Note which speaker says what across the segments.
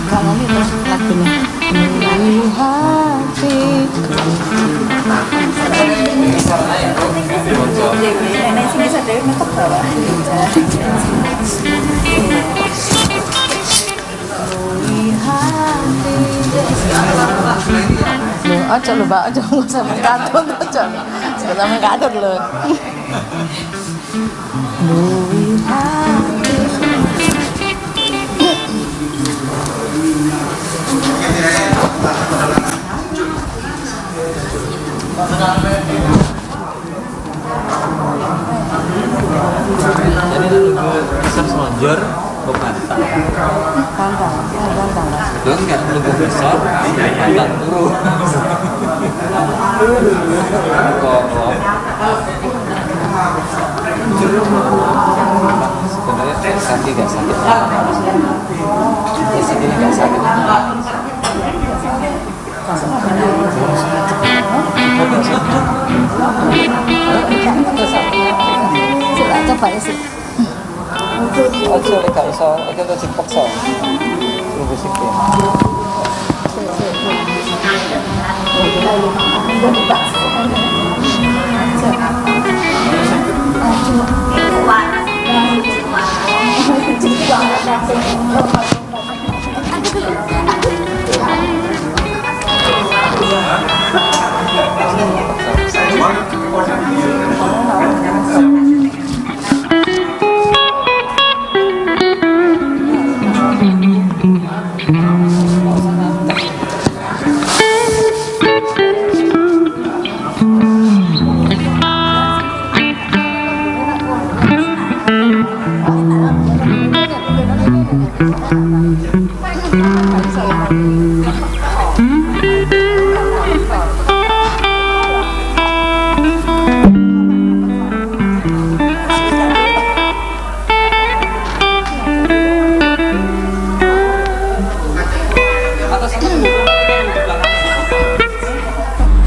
Speaker 1: Kalau ini terus lagunya aja lu mbak, aja nggak usah mengkatut aja, nggak usah mengkatut lu.
Speaker 2: Jadi lalu besar selonjor pantang. Itu enggak lebih besar, pantang turun. Sebenarnya sakit nggak sakit. Di sini nggak sakit.
Speaker 1: Coba ya sih.
Speaker 2: Ojo lek iso, ojo to dipaksa. Terus iki.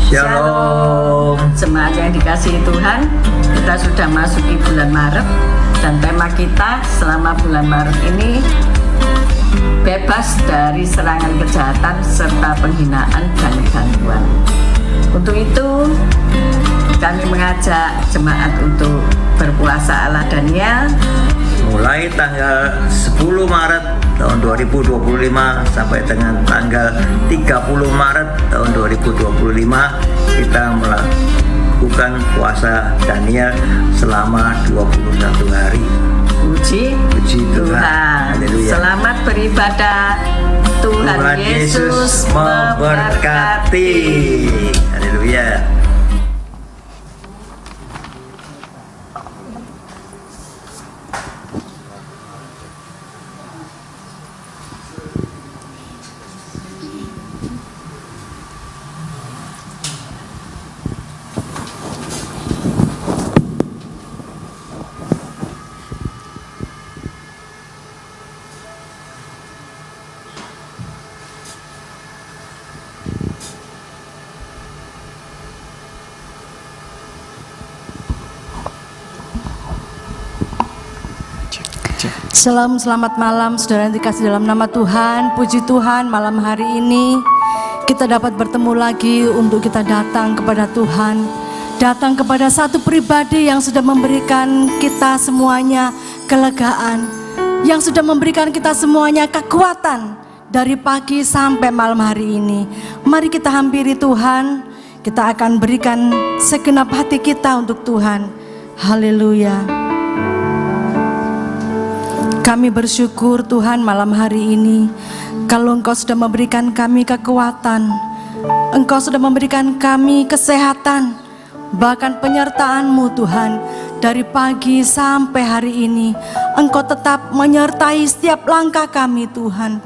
Speaker 3: Shalom jemaat yang dikasihi Tuhan, kita sudah masuki bulan Maret dan tema kita selama bulan Maret ini bebas dari serangan kejahatan serta penghinaan dan gangguan. Untuk itu kami mengajak jemaat untuk berpuasa ala Daniel
Speaker 4: mulai tanggal 10 Maret tahun 2025 sampai dengan tanggal 30 Maret tahun 2025 kita melakukan puasa Daniel selama 21 hari.
Speaker 3: Puji Tuhan.
Speaker 4: Haleluya.
Speaker 3: Selamat beribadah. Tuhan Yesus memberkati.
Speaker 4: Haleluya.
Speaker 1: Salam, selamat malam saudara yang dikasih dalam nama Tuhan. Puji Tuhan, malam hari ini kita dapat bertemu lagi untuk kita datang kepada Tuhan, datang kepada satu pribadi yang sudah memberikan kita semuanya kelegaan, yang sudah memberikan kita semuanya kekuatan dari pagi sampai malam hari ini. Mari kita hampiri Tuhan, kita akan berikan segenap hati kita untuk Tuhan. Haleluya. Kami bersyukur Tuhan malam hari ini, kalau Engkau sudah memberikan kami kekuatan, Engkau sudah memberikan kami kesehatan, bahkan penyertaan-Mu Tuhan. Dari pagi sampai hari ini Engkau tetap menyertai setiap langkah kami Tuhan.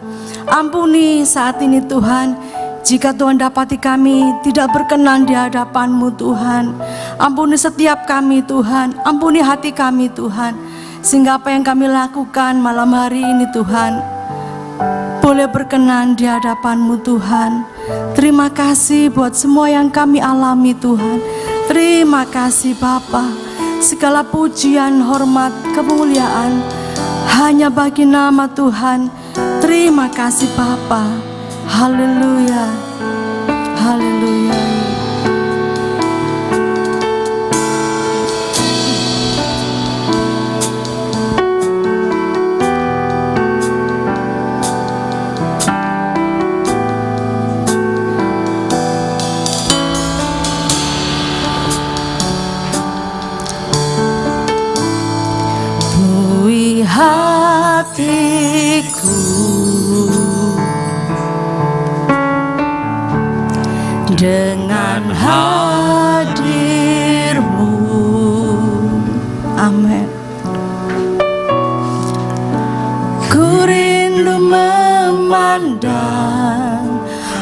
Speaker 1: Ampuni saat ini Tuhan, jika Tuhan dapati kami tidak berkenan di hadapan-Mu Tuhan. Ampuni setiap kami Tuhan, ampuni hati kami Tuhan, sehingga apa yang kami lakukan malam hari ini Tuhan boleh berkenan di hadapan-Mu Tuhan. Terima kasih buat semua yang kami alami Tuhan. Terima kasih Bapa. Segala pujian, hormat, kemuliaan hanya bagi nama Tuhan. Terima kasih Bapa. Haleluya. Haleluya. Hatiku dengan hadir-Mu. Amin. Ku rindu memandang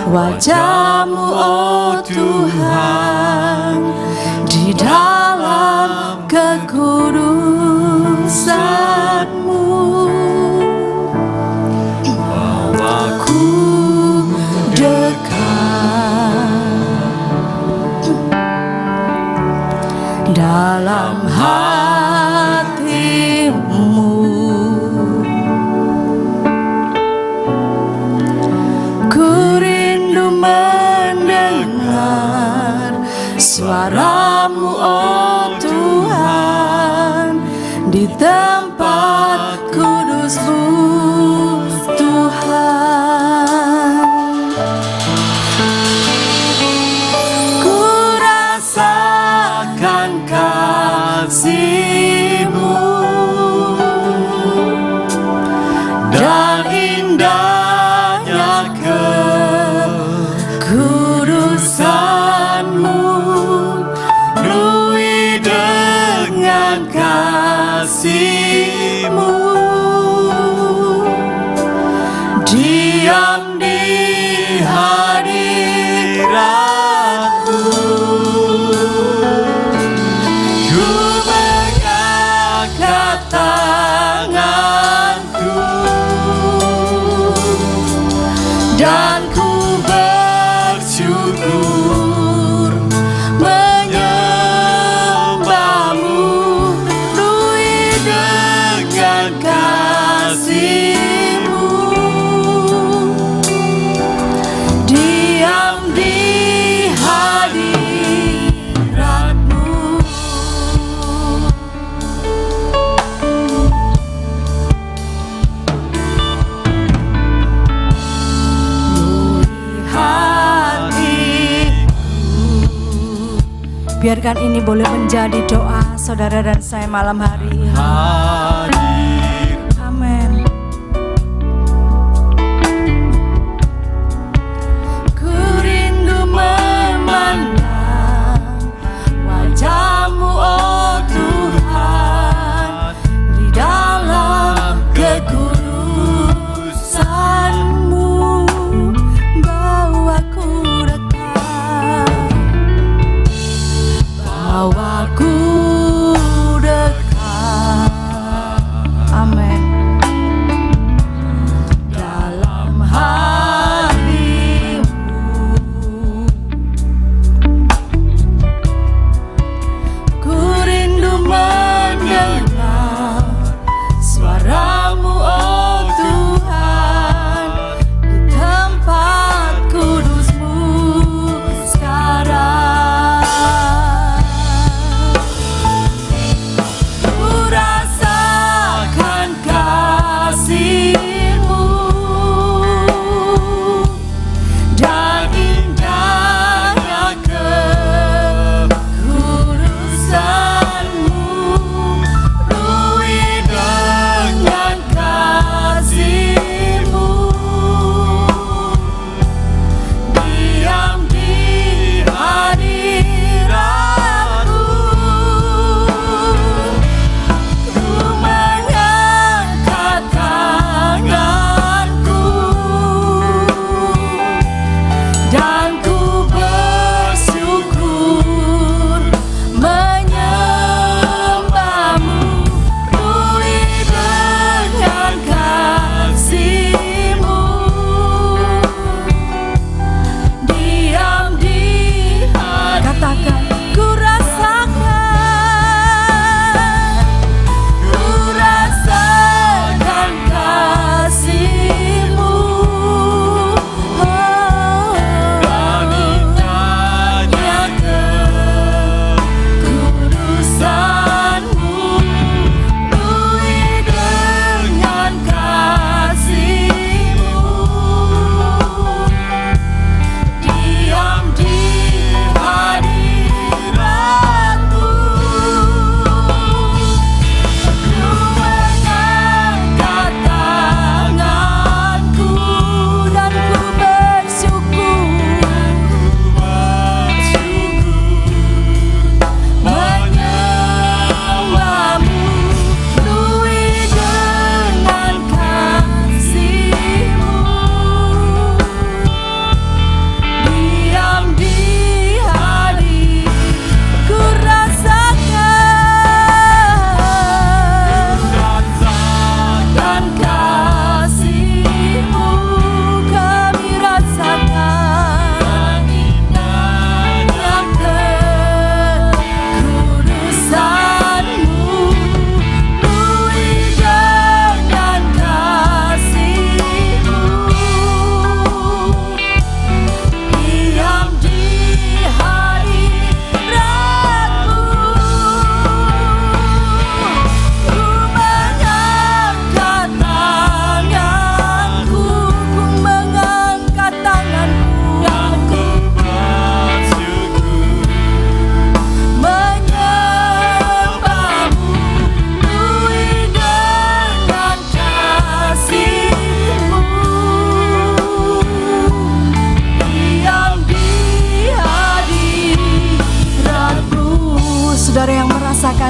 Speaker 1: wajah-Mu, oh Tuhan, di dalam kekudusan-Mu. Bawaku dekat dalam hati-Mu. Ku rindu mendengar suara-Mu, oh Tuhan, di tempat kudus-Mu Tuhan. Ku rasakan kasih-Mu dan indahnya kekudusan-Mu. Penuhi dengan kasih-Mu, diam di hadirat-Mu. Ku mengangkat tanganku dan ku bersyukur menyembah-Mu. Penuhi dengan kasih-Mu, diam di hadirat-Mu. Biarkan ini boleh menjadi doa saudara dan saya malam hari ini. Amin. Ku rindu memandang wajah-Mu, oh Tuhan, di dalam kekudusan-Mu. Bawaku dekat, bawaku dekat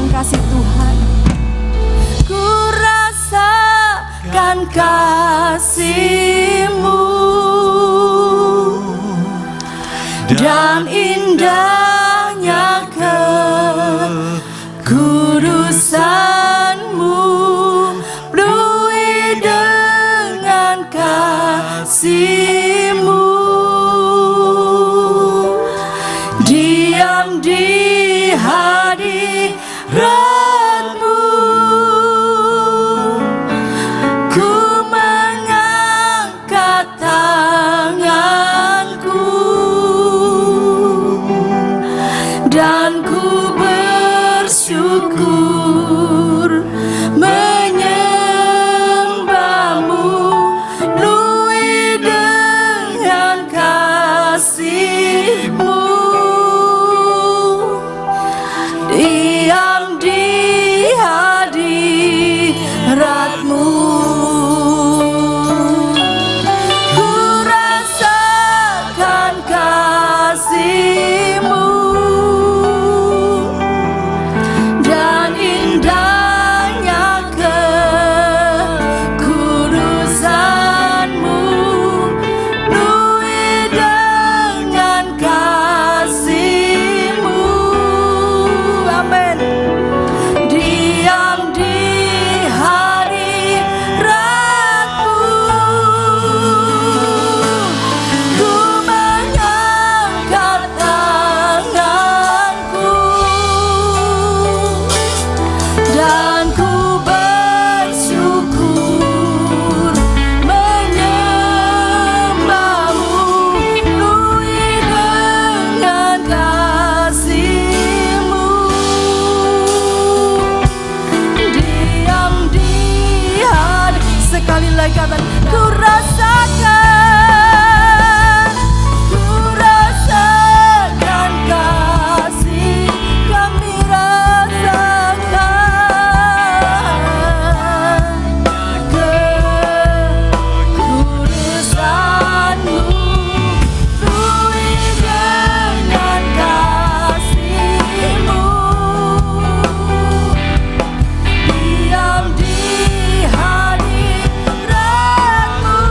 Speaker 1: merasakan kasih Tuhan. Ku rasakan kasih-Mu dan indahnya kekudusan-Mu, penuhi dengan kasih-Mu. Diam di hadirat-Mu, ku mengangkat tanganku dan ku bersyukur menyembah-Mu, penuhi dengan kasih-Mu. Diam di hadirat-Mu, ku rasakan kasih-Mu dan indahnya kekudusan-Mu, penuhi dengan kasih-Mu. Amin. Diam di hadirat-Mu, ku mengangkat tanganku dan ku bersyukur menyembah-Mu, penuhi dengan kasih-Mu. Diam di hadirat, sekali lagi katakan, ku rasakan kasih, kami rasakan kekudusan-Mu, penuhi dengan kasih-Mu. Diam di hadirat-Mu,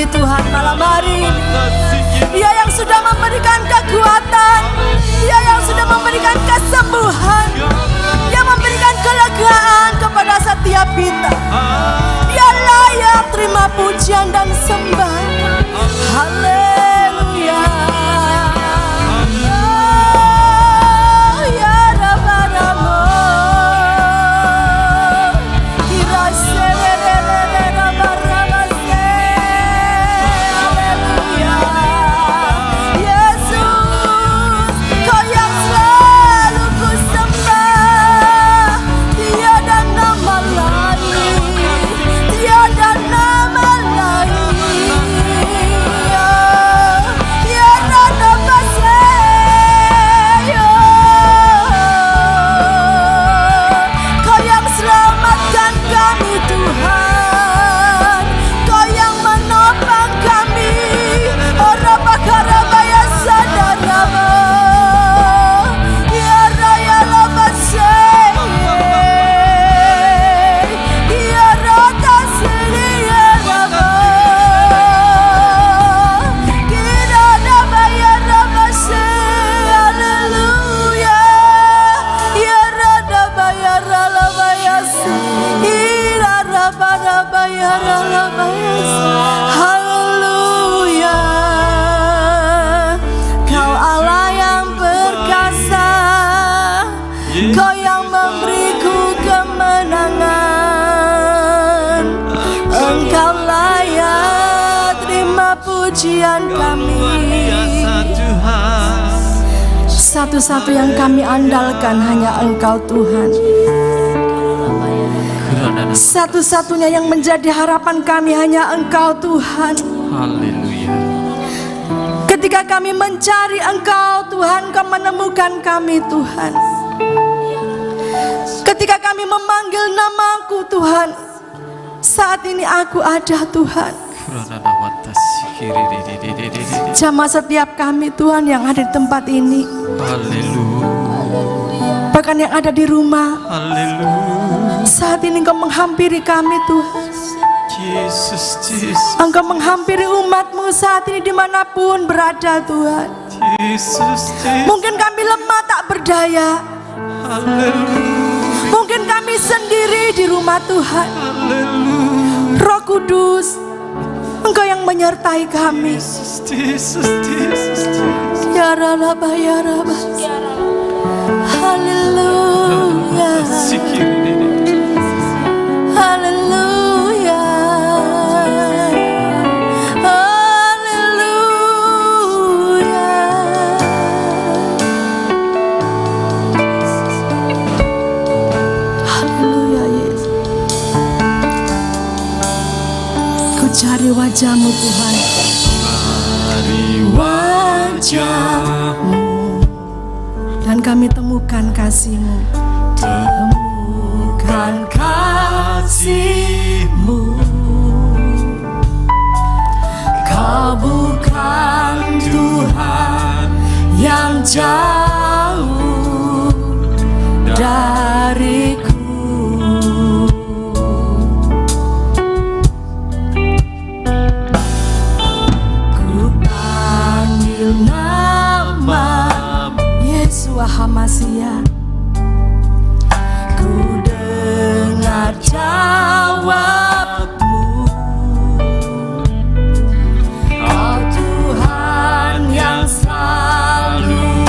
Speaker 1: Tuhan malam hari ini. Dia yang sudah memberikan kekuatan, Dia yang sudah memberikan kesembuhan, Dia memberikan kelegaan kepada setiap kita. Dia layak terima pujian dan sembah. Haleluya. Oh, ya Rabbana. Haleluya. Kau Allah yang perkasa, Kau yang memberiku kemenangan. Engkau layak terima pujian kami. Satu-satu yang kami andalkan hanya Engkau Tuhan. Satu-satunya yang menjadi harapan kami hanya Engkau Tuhan.
Speaker 5: Haleluya.
Speaker 1: Ketika kami mencari Engkau Tuhan, Kau menemukan kami Tuhan. Ketika kami memanggil namaku Tuhan, saat ini aku ada Tuhan. Jamah setiap kami Tuhan yang ada di tempat ini.
Speaker 5: Haleluya.
Speaker 1: Bahkan yang ada di rumah.
Speaker 5: Haleluya.
Speaker 1: Saat ini Engkau menghampiri kami Tuhan.
Speaker 5: Yesus, Yesus.
Speaker 1: Engkau menghampiri umat-Mu saat ini dimanapun berada Tuhan.
Speaker 5: Yesus, Yesus.
Speaker 1: Mungkin kami lemah tak berdaya.
Speaker 5: Haleluya.
Speaker 1: Mungkin kami sendiri di rumah Tuhan.
Speaker 5: Haleluya.
Speaker 1: Roh Kudus, Engkau yang menyertai kami.
Speaker 5: Yesus, Yesus, Yesus, Yesus.
Speaker 1: Ya Rabba, ya Rabba. Haleluya. Haleluya. Haleluya. Haleluya Yesus. Ku cari wajah-Mu Tuhan.
Speaker 5: Cari wajah-Mu
Speaker 1: Dan kami temukan kasih-Mu. Temukan kasih-Mu. Kau bukan Tuhan yang jauh dariku. Ku panggil nama Yesua Hamasia. Ku dengar jawab-Mu. Kau Tuhan yang selalu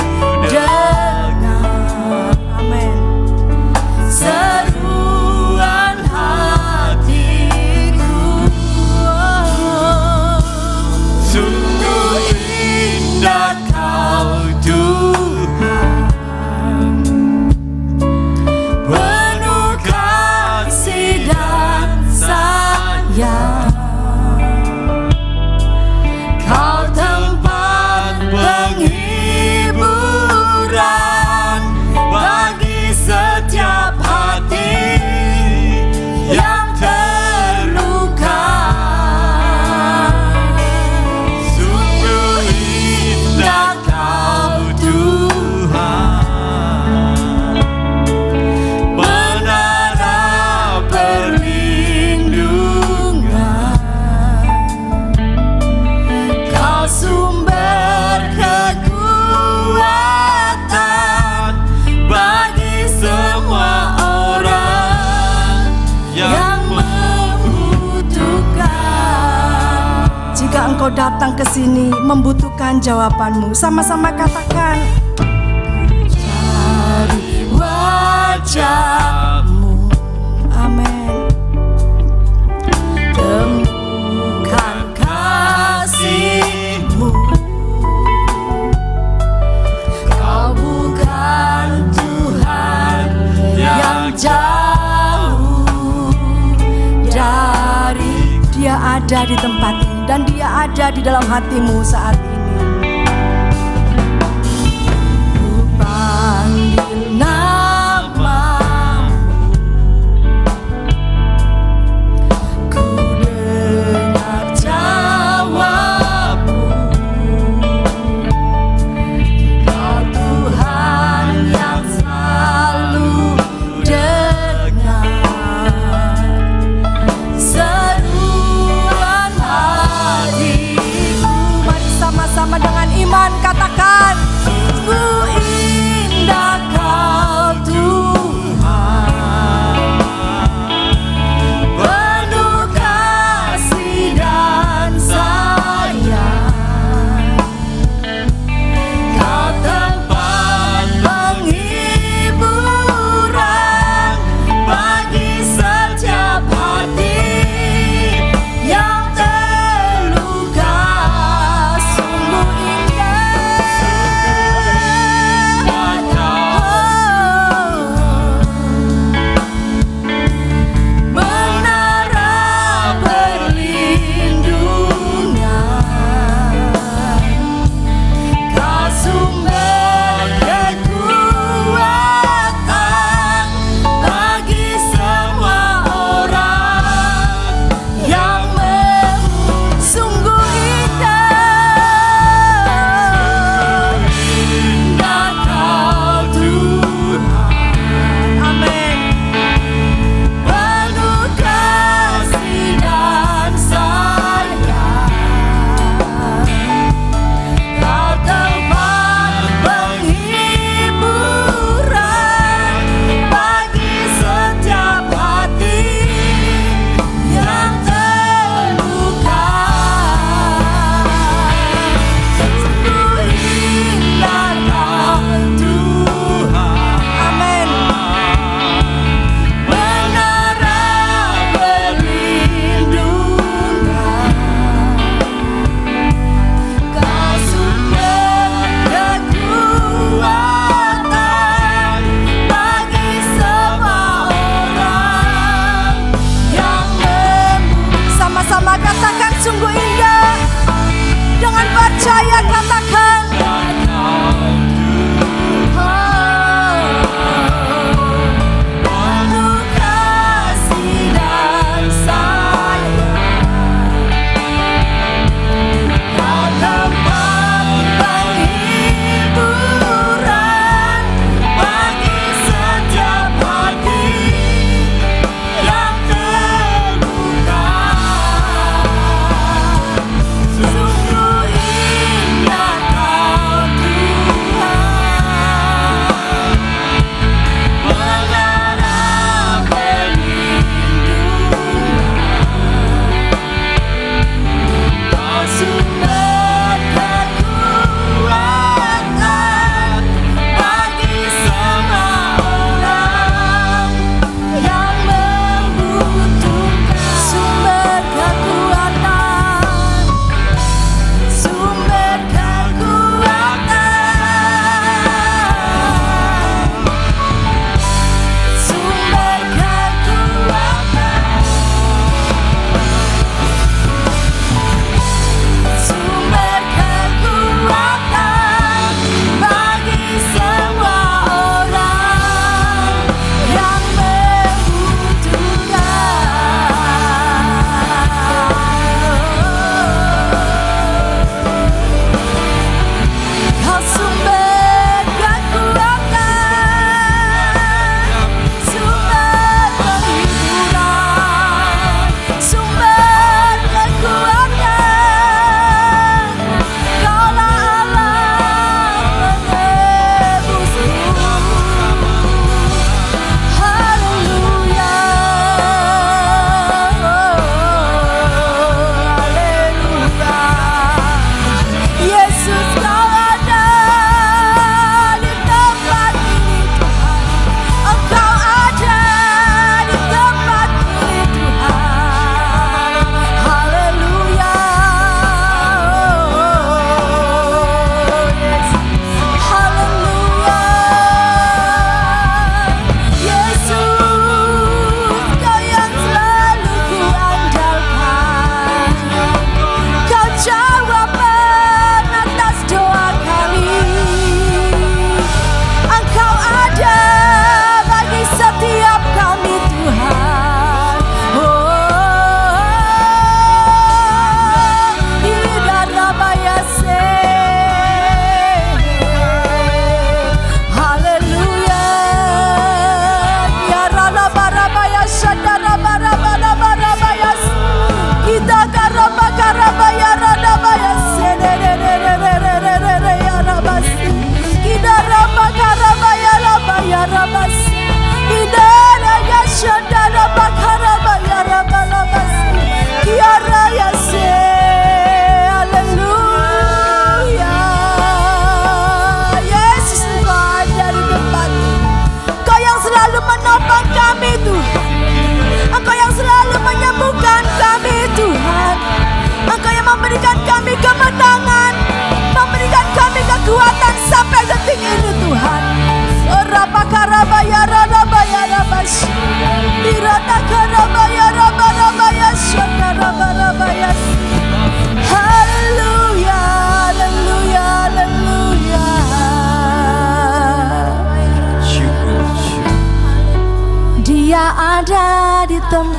Speaker 1: yang membutuhkan. Jika engkau datang ke sini membutuhkan jawabanmu, sama-sama katakan, cari wajahmu. Amin. Temukan kasih-Mu. Kau bukan Tuhan yang jauh dari. Dia ada di tempat ini dan Dia ada di dalam hatimu saat ini. Ku panggil namamu, ku dengar jawabmu. Kau Tuhan yang selalu dengar seruan hatiku. Mari sama-sama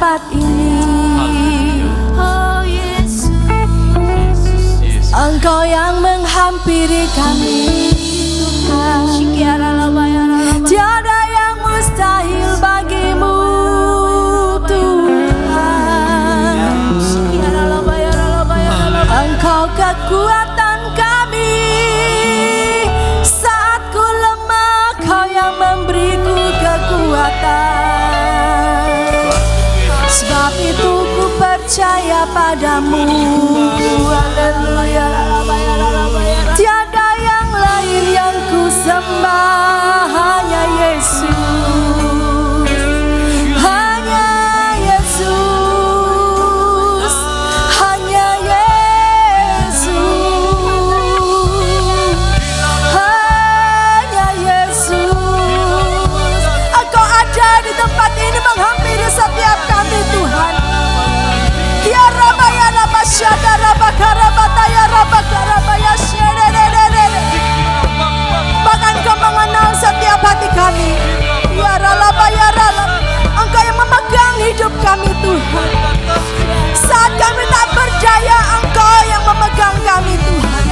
Speaker 1: tempat ini. Oh Yesus,
Speaker 5: Yesus.
Speaker 1: Engkau yang menghampiri kami, Tuhan. Tiada yang mustahil bagimu, Tuhan. Engkau kekuatan kami saat ku lemah, Kau yang memberiku kekuatan. Sebab itu ku percaya padamu. Haleluya. Tiada yang lain yang ku sembah, hanya Yesus. Hanya Yesus. Hanya Yesus. Hanya Yesus. Engkau ada di tempat ini menghampiri setiap kami, Tuhan. Ya Rabaya Rabasyada Rabakarabataya Rabakarabaya Syedededede. Bahkan Kau mengenal setiap hati kami. Ya Ralabaya Ralab. Engkau yang memegang hidup kami, Tuhan. Saat kami tak berdaya, Engkau yang memegang kami, Tuhan.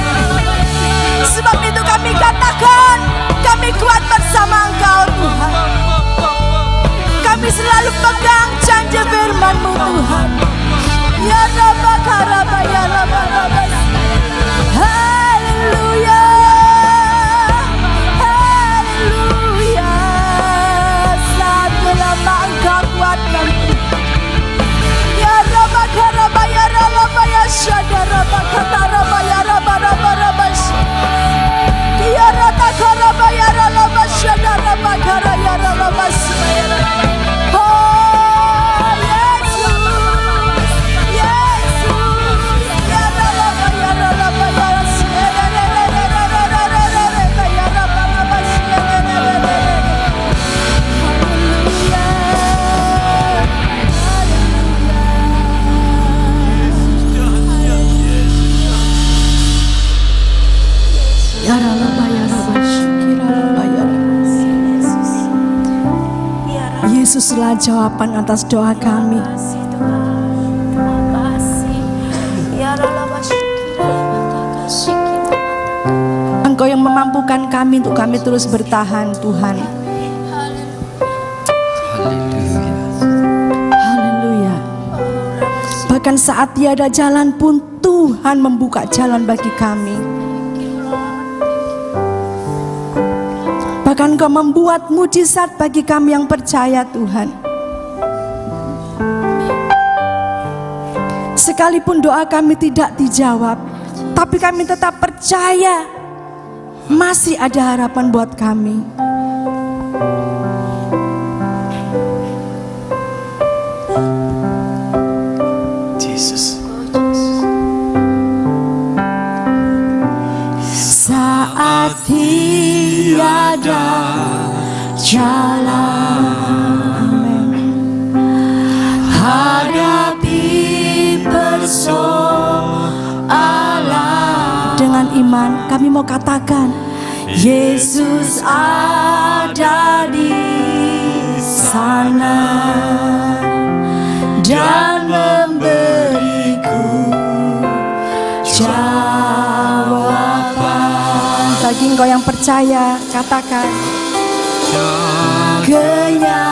Speaker 1: Sebab itu kami katakan, kami kuat bersama Engkau, Tuhan. Kami selalu pegang janji firman-Mu, Tuhan. Ya Rabbakaraba, ya Rabbakaraba. Haleluya. Haleluya. Saat lemah Engkau kuatkan. Ya Rabbakaraba, ya Rabba, ya Syada Rabbakaraba, ya Rabba, Rabba, Rabba. Ya Rabbakaraba, ya Rabba, Syada Rabbakaraba, ya Rabba. Yesuslah jawaban atas doa kami. Engkau yang memampukan kami untuk kami terus bertahan, Tuhan. Haleluya. Bahkan saat tiada jalan pun Tuhan membuka jalan bagi kami. Bahkan Kau membuat mujizat bagi kami yang percaya, Tuhan. Sekalipun doa kami tidak dijawab, tapi kami tetap percaya masih ada harapan buat kami.
Speaker 5: Jesus.
Speaker 1: Saat tiada jalan, hadapi persoalan. Dengan iman kami mau katakan, Yesus ada di sana dan memberiku jawaban. Bagi engkau yang percaya, katakan kenyataan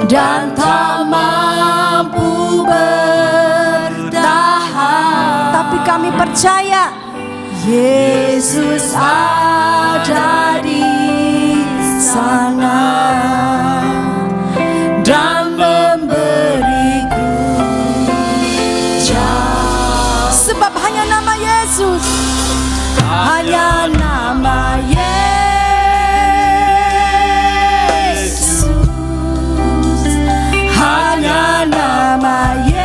Speaker 1: dan tak mampu bertahan, tapi kami percaya Yesus ada di sana dan memberiku jawaban. Sebab hanya nama Yesus, hanya nama Yesus, hanya nama Yesus,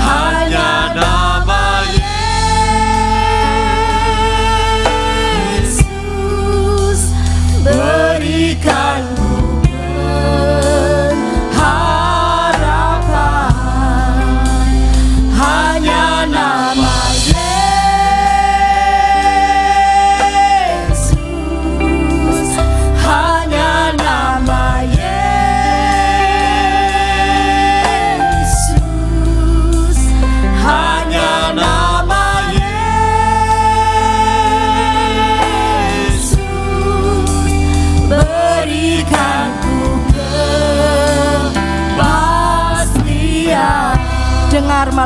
Speaker 1: hanya nama Yesus.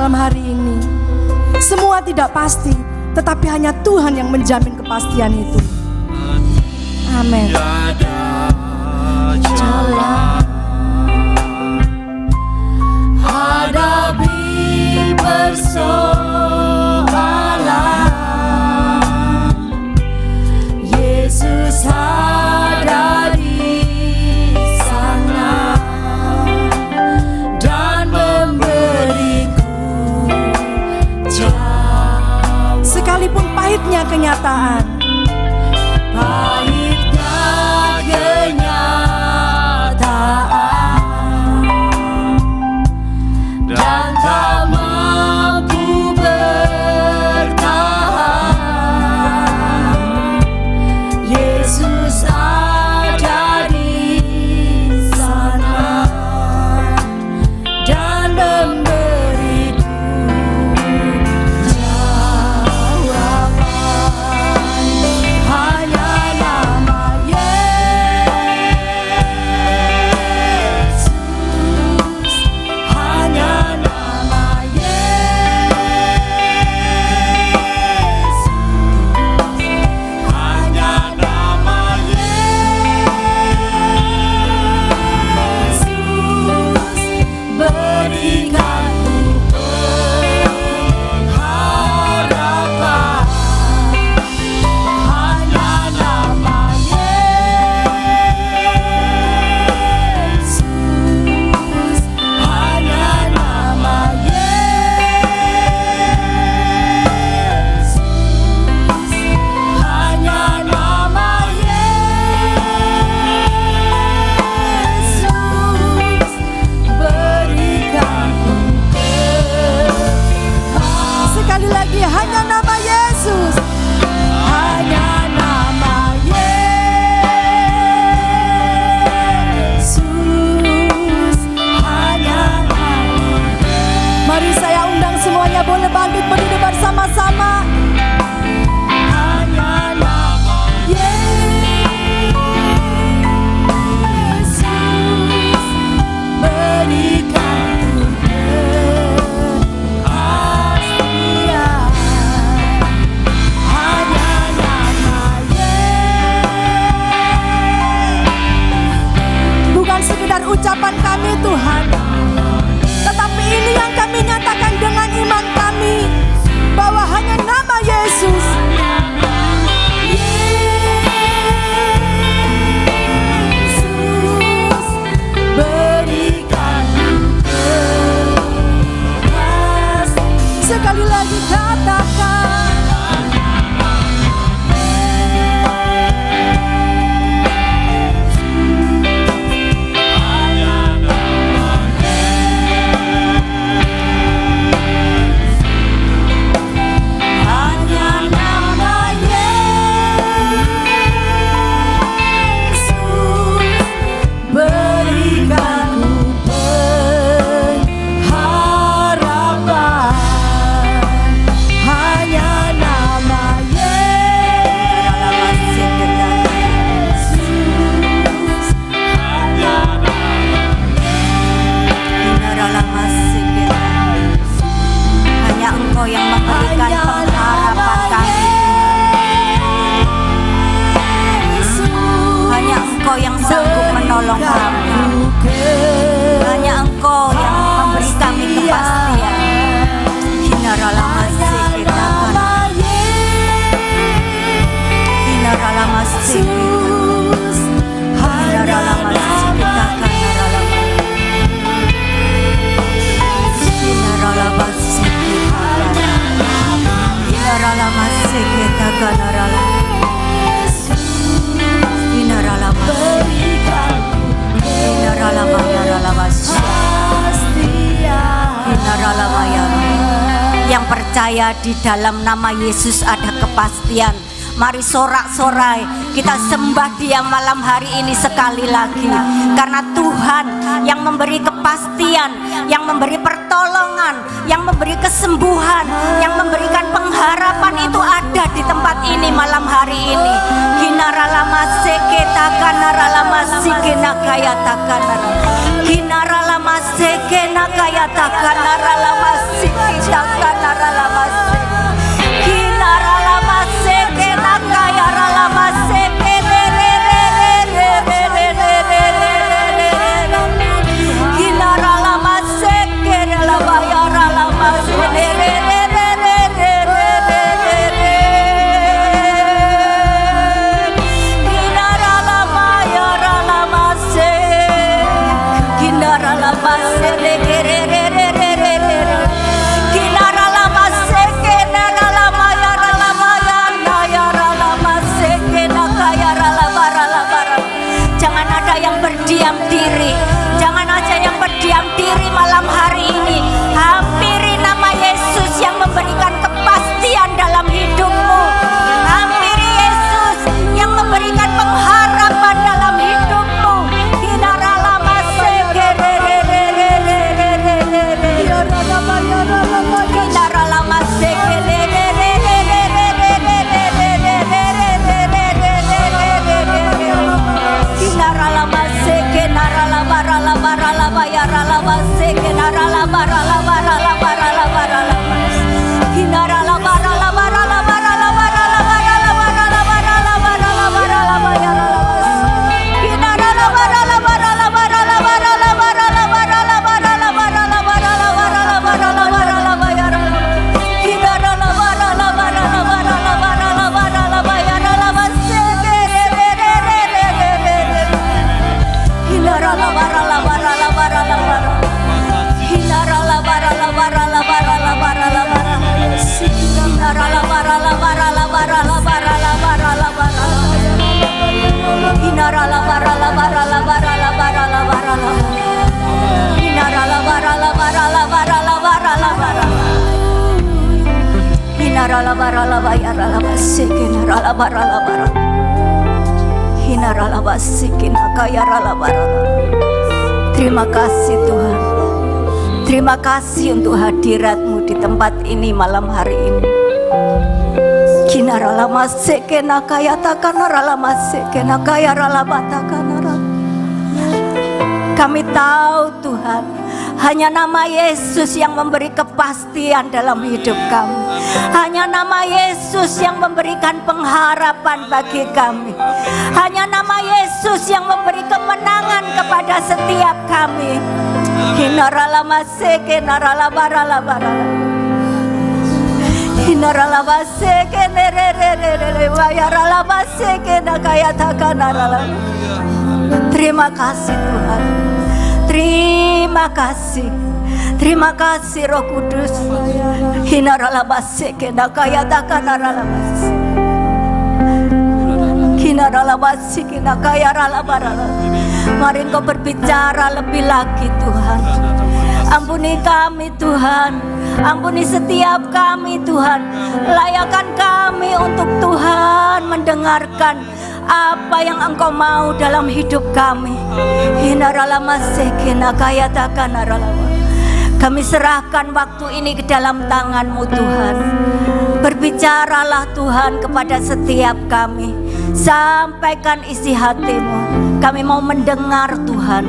Speaker 1: malam hari ini. Semua tidak pasti, tetapi hanya Tuhan yang menjamin kepastian itu. Amin.
Speaker 5: Jalan
Speaker 1: Hadapi persoalan, Yesus ada di sana dan memberiku jalan. Sekalipun pahitnya kenyataan, pahitnya kenyataan, dan tak mampu bertahan, Yesus ada di sana dan memberiku jawaban. Hanya nama Yesus, hanya nama Yesus, hanya nama Yesus, berikanku pengharapan. Hanya nama Yesus, hanya nama Yesus, hanya nama Yesus, berikanku pengharapan. Sekali lagi, hanya nama Yesus, hanya nama Yesus, hanya nama. Mari saya undang semuanya boleh bangkit berdiri bersama-sama. Hanya nama Yesus, berikanku kepastian. Hanya nama Yesus. Bukan sekedar ucapan kami Tuhan, tetapi ini yang kami nyatakan dengan iman kami, bahwa hanya nama Yesus, Yesus, berikan kepastian. Sekali lagi katakan, hanya nama Yesus, berikanku pengharapan. Hanya nama Yesus, hanya
Speaker 6: Hanya Engkau yang memberikan pengharapan kami. Hanya Engkau yang sanggup menolong kami. Hanya Engkau yang memberi kami kepastian. Yang percaya di dalam nama Yesus ada kepastian. Mari sorak-sorai kita sembah Dia malam hari ini sekali lagi, karena Tuhan yang memberi kepastian, yang memberi pertolongan, yang memberi kesembuhan, yang memberikan pengharapan itu ada di tempat ini malam hari ini. taka naralamase kinaralamase kenakaya ralamase kinaralamase kerelabaya ralamase Jangan ada yang berdiam diri, jangan aja yang berdiam diri malam hari ini. Hampiri nama Yesus yang memberikan kepastian dalam hidupmu. Hampiri Yesus yang memberikan pengharapan dalam hidupmu. Terima kasih Tuhan. Terima kasih untuk hadirat-Mu di tempat ini malam hari ini. Kami tahu Tuhan, hanya nama Yesus yang memberi kepastian dalam hidup kami. Hanya nama Yesus yang memberikan pengharapan bagi kami. Hanya nama Yesus yang memberi kemenangan kepada setiap kami. Terima kasih Tuhan. Terima kasih. Terima kasih Roh Kudus. Mari Engkau berbicara lebih lagi Tuhan. Ampuni kami Tuhan. Ampuni setiap kami Tuhan. Layakkan kami untuk Tuhan mendengarkan apa yang Engkau mau dalam hidup kami. Kami serahkan waktu ini ke dalam tangan-Mu Tuhan. Berbicaralah Tuhan kepada setiap kami. Sampaikan isi hati-Mu. Kami mau mendengar Tuhan.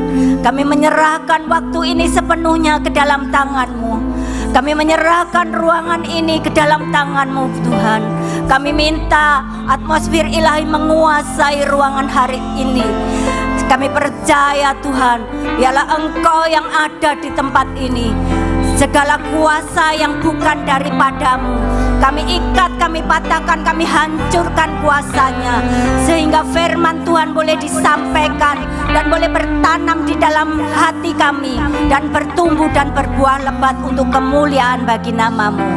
Speaker 6: Kami menyerahkan waktu ini sepenuhnya ke dalam tangan-Mu. Kami menyerahkan ruangan ini ke dalam tangan-Mu Tuhan. Kami minta atmosfer ilahi menguasai ruangan hari ini. Kami percaya Tuhan, biarlah Engkau yang ada di tempat ini. Segala kuasa yang bukan daripada-Mu, kami ikat, kami patahkan, kami hancurkan kuasanya. Sehingga firman Tuhan boleh disampaikan dan boleh bertanam di dalam hati kami, dan bertumbuh dan berbuah lebat untuk kemuliaan bagi nama-Mu.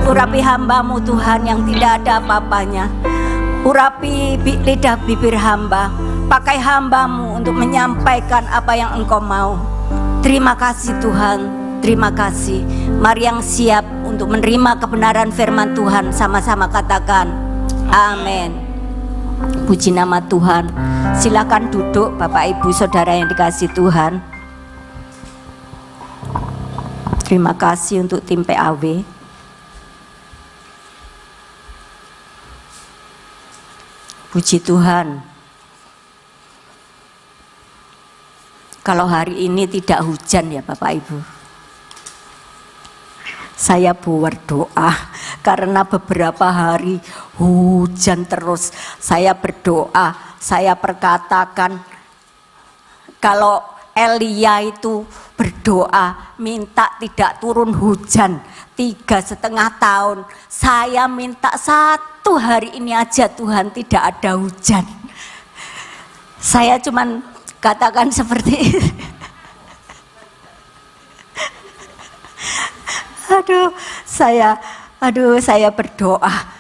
Speaker 6: Urapi hamba-Mu Tuhan yang tidak ada apa-apanya. Urapi lidah bibir hamba. Pakai hamba-Mu untuk menyampaikan apa yang Engkau mau. Terima kasih Tuhan. Terima kasih. Mari yang siap untuk menerima kebenaran firman Tuhan sama-sama katakan amin. Puji nama Tuhan. Silakan duduk Bapak Ibu Saudara yang dikasihi Tuhan. Terima kasih untuk tim PAW. Puji Tuhan. Kalau hari ini tidak hujan ya Bapak Ibu, saya berdoa karena beberapa hari hujan terus. Saya berdoa, saya perkatakan kalau Elia itu berdoa minta tidak turun hujan 3,5 tahun, saya minta 1 hari ini aja Tuhan tidak ada hujan. Saya cuman katakan seperti itu. saya berdoa.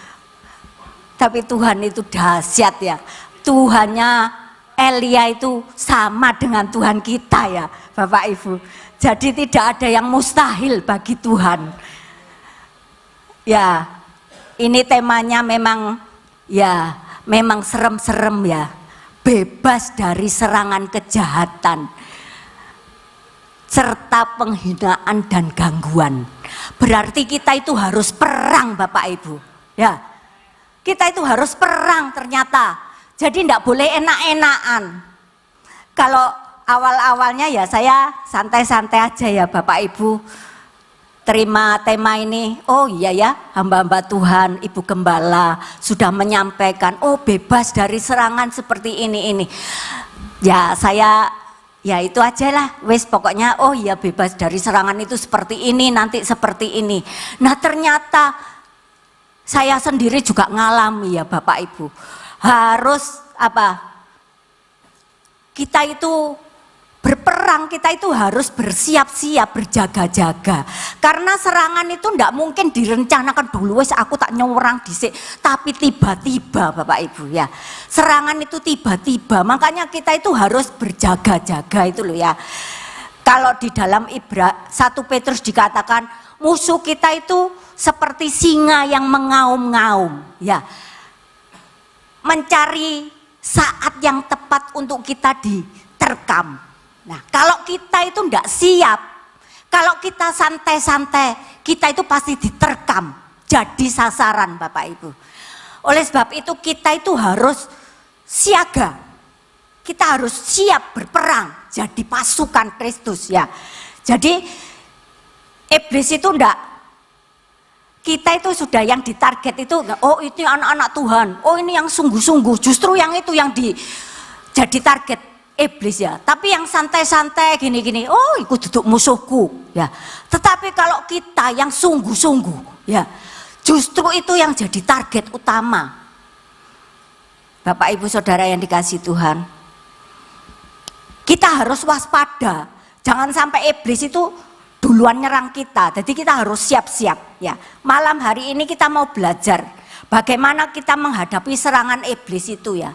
Speaker 6: Tapi Tuhan itu dahsyat ya. Tuhannya Elia itu sama dengan Tuhan kita ya, Bapak Ibu. Jadi tidak ada yang mustahil bagi Tuhan. Ya, ini temanya memang serem-serem ya. Bebas dari serangan kejahatan serta penghinaan dan gangguan. Berarti kita itu harus perang, Bapak Ibu. Ya, kita itu harus perang ternyata. Jadi tidak boleh enak-enakan. Kalau awal-awalnya ya saya santai-santai aja ya Bapak Ibu. Terima tema ini, oh iya ya, hamba-hamba Tuhan, Ibu Gembala sudah menyampaikan, oh bebas dari serangan seperti ini. Ya saya, ya itu aja lah, wes pokoknya oh iya bebas dari serangan itu seperti ini, nanti seperti ini. Nah ternyata saya sendiri juga ngalami ya Bapak Ibu. Harus kita itu berperang, kita itu harus bersiap-siap, berjaga-jaga. Karena serangan itu tidak mungkin direncanakan dulu, wes aku tak nyorang dhisik, tapi tiba-tiba Bapak Ibu ya. Serangan itu tiba-tiba, makanya kita itu harus berjaga-jaga itu loh ya. Kalau di dalam 1 Petrus dikatakan musuh kita itu seperti singa yang mengaum-ngaum ya. Mencari saat yang tepat untuk kita diterkam. Nah, kalau kita itu tidak siap, kalau kita santai-santai, kita itu pasti diterkam, jadi sasaran Bapak Ibu. Oleh sebab itu kita itu harus siaga, kita harus siap berperang, jadi pasukan Kristus ya. Jadi iblis itu enggak, kita itu sudah yang ditarget itu, oh ini anak-anak Tuhan, oh ini yang sungguh-sungguh, justru yang itu yang jadi target iblis ya. Tapi yang santai-santai gini-gini, oh ikut duduk musuhku ya. Tetapi kalau kita yang sungguh-sungguh ya, justru itu yang jadi target utama. Bapak Ibu Saudara yang dikasihi Tuhan, kita harus waspada, jangan sampai iblis itu duluan nyerang kita. Jadi kita harus siap-siap ya. Malam hari ini kita mau belajar bagaimana kita menghadapi serangan iblis itu ya.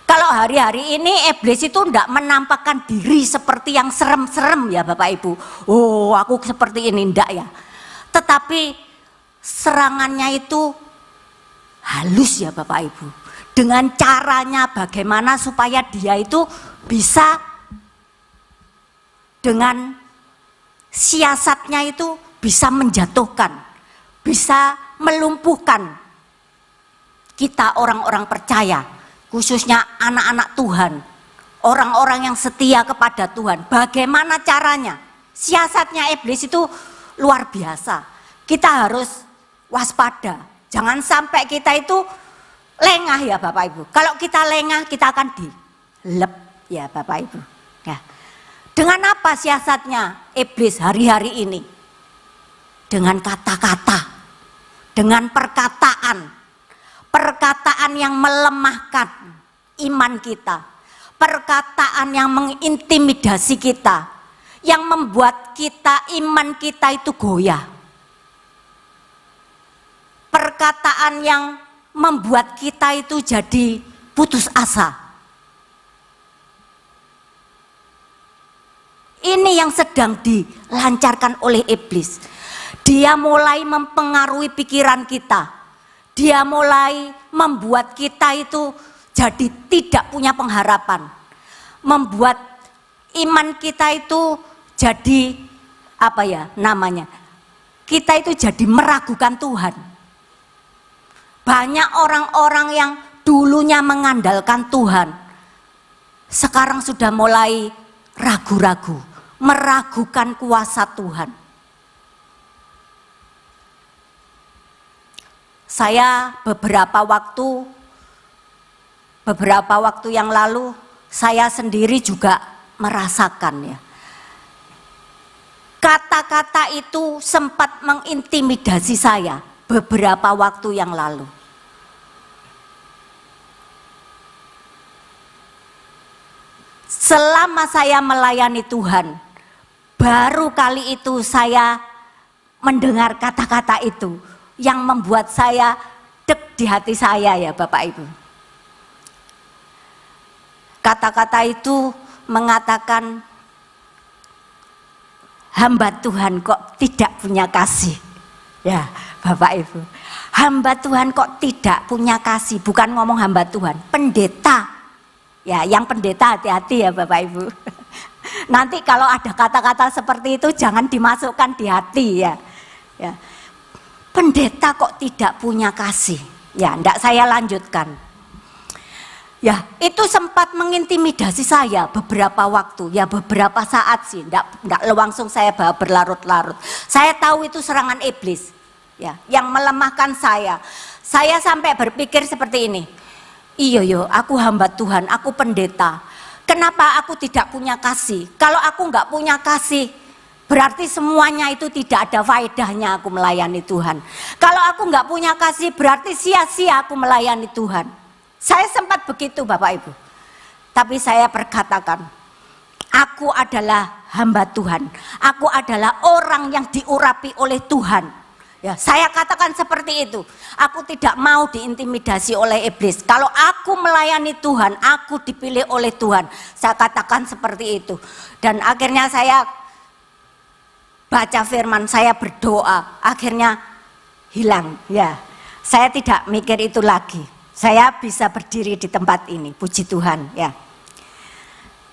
Speaker 6: Kalau hari-hari ini iblis itu tidak menampakkan diri seperti yang serem-serem ya Bapak Ibu. Oh aku seperti ini, enggak ya. Tetapi serangannya itu halus ya Bapak Ibu. Dengan caranya bagaimana supaya dia itu bisa dengan siasatnya itu bisa menjatuhkan, bisa melumpuhkan kita orang-orang percaya. Khususnya anak-anak Tuhan, orang-orang yang setia kepada Tuhan. Bagaimana caranya? Siasatnya iblis itu luar biasa. Kita harus waspada. Jangan sampai kita itu lengah ya Bapak Ibu. Kalau kita lengah kita akan dilep ya Bapak Ibu. Ya. Dengan apa siasatnya iblis hari-hari ini? Dengan kata-kata, dengan perkataan. Perkataan yang melemahkan iman kita, perkataan yang mengintimidasi kita, yang membuat iman kita itu goyah, perkataan yang membuat kita itu jadi putus asa. Ini yang sedang dilancarkan oleh iblis. Dia mulai mempengaruhi pikiran kita. Dia mulai membuat kita itu jadi tidak punya pengharapan. Membuat iman kita itu jadi kita itu jadi meragukan Tuhan. Banyak orang-orang yang dulunya mengandalkan Tuhan, sekarang sudah mulai ragu-ragu, meragukan kuasa Tuhan. Saya beberapa waktu yang lalu saya sendiri juga merasakan ya. Kata-kata itu sempat mengintimidasi saya beberapa waktu yang lalu. Selama saya melayani Tuhan, baru kali itu saya mendengar kata-kata itu yang membuat saya deg di hati saya ya Bapak Ibu. Kata-kata itu mengatakan, hamba Tuhan kok tidak punya kasih. Ya Bapak Ibu, hamba Tuhan kok tidak punya kasih. Bukan ngomong hamba Tuhan, pendeta. Ya, yang pendeta hati-hati ya Bapak Ibu. Nanti kalau ada kata-kata seperti itu jangan dimasukkan di hati ya. Ya. Pendeta kok tidak punya kasih. Ya, enggak saya lanjutkan. Ya, itu sempat mengintimidasi saya beberapa waktu, ya beberapa saat sih, enggak langsung saya bawa berlarut-larut. Saya tahu itu serangan iblis, ya, yang melemahkan saya. Saya sampai berpikir seperti ini. Iya, aku hamba Tuhan, aku pendeta. Kenapa aku tidak punya kasih? Kalau aku nggak punya kasih, berarti semuanya itu tidak ada faedahnya aku melayani Tuhan. Kalau aku nggak punya kasih, berarti sia-sia aku melayani Tuhan. Saya sempat begitu Bapak Ibu. Tapi saya berkatakan, aku adalah hamba Tuhan. Aku adalah orang yang diurapi oleh Tuhan. Ya, saya katakan seperti itu. Aku tidak mau diintimidasi oleh iblis. Kalau aku melayani Tuhan, aku dipilih oleh Tuhan. Saya katakan seperti itu. Dan akhirnya saya baca firman, saya berdoa, akhirnya hilang. Ya, saya tidak mikir itu lagi. Saya bisa berdiri di tempat ini, puji Tuhan. Ya,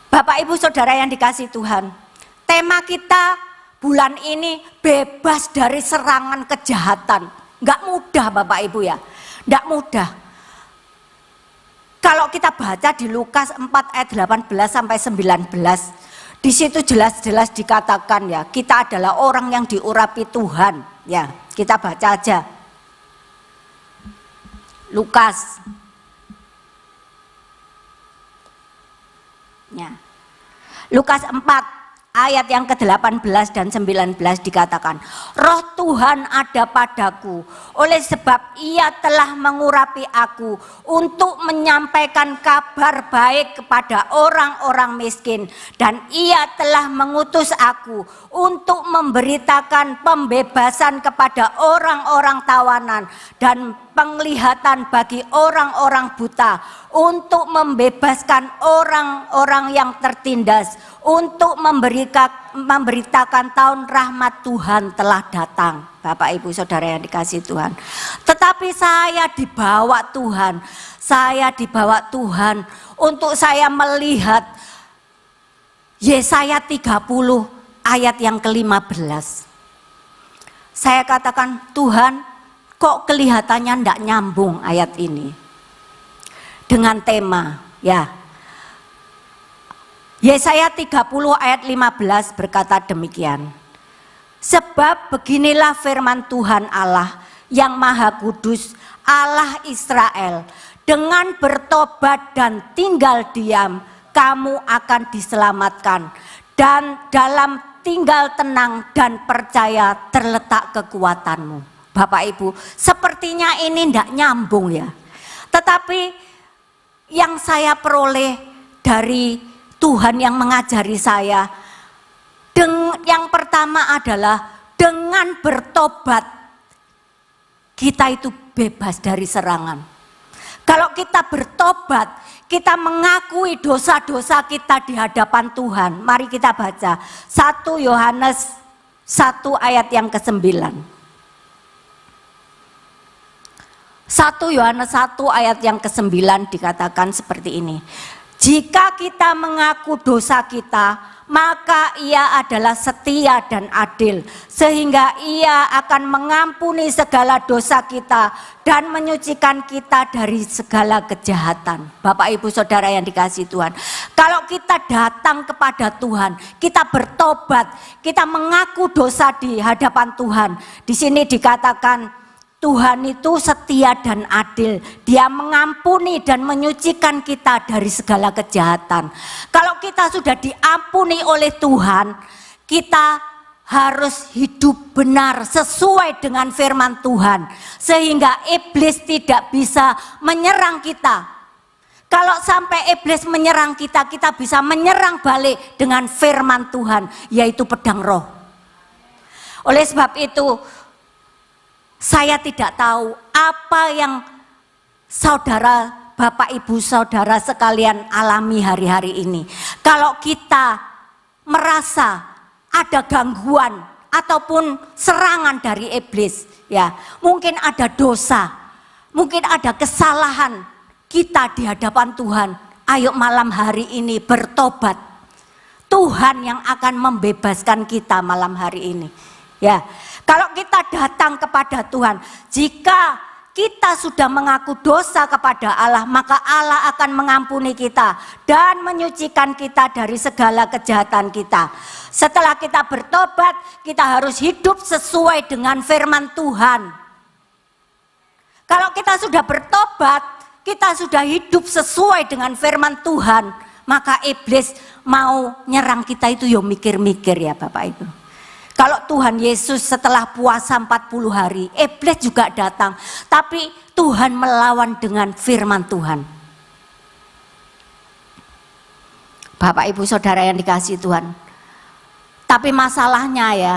Speaker 6: Bapak Ibu Saudara yang dikasihi Tuhan, tema kita bulan ini bebas dari serangan kejahatan. Enggak mudah Bapak Ibu ya, enggak mudah. Kalau kita baca di Lukas 4 ayat 18 sampai 19, di situ jelas-jelas dikatakan ya, kita adalah orang yang diurapi Tuhan. Ya, kita baca aja. Lukas. Ya. Lukas 4 ayat yang ke-18 dan 19 dikatakan, Roh Tuhan ada padaku, oleh sebab Ia telah mengurapi aku untuk menyampaikan kabar baik kepada orang-orang miskin, dan Ia telah mengutus aku untuk memberitakan pembebasan kepada orang-orang tawanan dan penglihatan bagi orang-orang buta, untuk membebaskan orang-orang yang tertindas, untuk memberitakan tahun rahmat Tuhan telah datang. Bapak Ibu Saudara yang dikasihi Tuhan. Tetapi saya dibawa Tuhan untuk saya melihat Yesaya 30 ayat yang ke-15. Saya katakan, Tuhan, kok kelihatannya tidak nyambung ayat ini dengan tema, ya. Yesaya 30 ayat 15 berkata demikian. Sebab beginilah firman Tuhan Allah yang Maha Kudus, Allah Israel, dengan bertobat dan tinggal diam, kamu akan diselamatkan, dan dalam tinggal tenang dan percaya terletak kekuatanmu. Bapak Ibu, sepertinya ini tidak nyambung ya. Tetapi yang saya peroleh dari Tuhan yang mengajari saya, yang pertama adalah dengan bertobat kita itu bebas dari serangan. Kalau kita bertobat, kita mengakui dosa-dosa kita di hadapan Tuhan. Mari kita baca 1 Yohanes 1 ayat yang ke-9. 1 Yohanes 1 ayat yang ke-9 dikatakan seperti ini. Jika kita mengaku dosa kita, maka Ia adalah setia dan adil, sehingga Ia akan mengampuni segala dosa kita dan menyucikan kita dari segala kejahatan. Bapak Ibu Saudara yang dikasihi Tuhan, kalau kita datang kepada Tuhan, kita bertobat, kita mengaku dosa di hadapan Tuhan. Di sini dikatakan Tuhan itu setia dan adil. Dia mengampuni dan menyucikan kita dari segala kejahatan. Kalau kita sudah diampuni oleh Tuhan, kita harus hidup benar sesuai dengan firman Tuhan, sehingga iblis tidak bisa menyerang kita. Kalau sampai iblis menyerang kita, kita bisa menyerang balik dengan firman Tuhan, yaitu pedang roh. Oleh sebab itu, saya tidak tahu apa yang saudara, Bapak Ibu Saudara sekalian alami hari-hari ini. Kalau kita merasa ada gangguan ataupun serangan dari iblis, ya, mungkin ada dosa, mungkin ada kesalahan kita di hadapan Tuhan. Ayo malam hari ini bertobat. Tuhan yang akan membebaskan kita malam hari ini. Ya, kalau kita datang kepada Tuhan, jika kita sudah mengaku dosa kepada Allah, maka Allah akan mengampuni kita dan menyucikan kita dari segala kejahatan kita. Setelah kita bertobat, kita harus hidup sesuai dengan firman Tuhan. Kalau kita sudah bertobat, kita sudah hidup sesuai dengan firman Tuhan, maka iblis mau nyerang kita itu ya mikir-mikir ya Bapak Ibu. Kalau Tuhan Yesus setelah puasa 40 hari, iblis juga datang. Tapi Tuhan melawan dengan firman Tuhan. Bapak Ibu Saudara yang dikasihi Tuhan. Tapi masalahnya ya,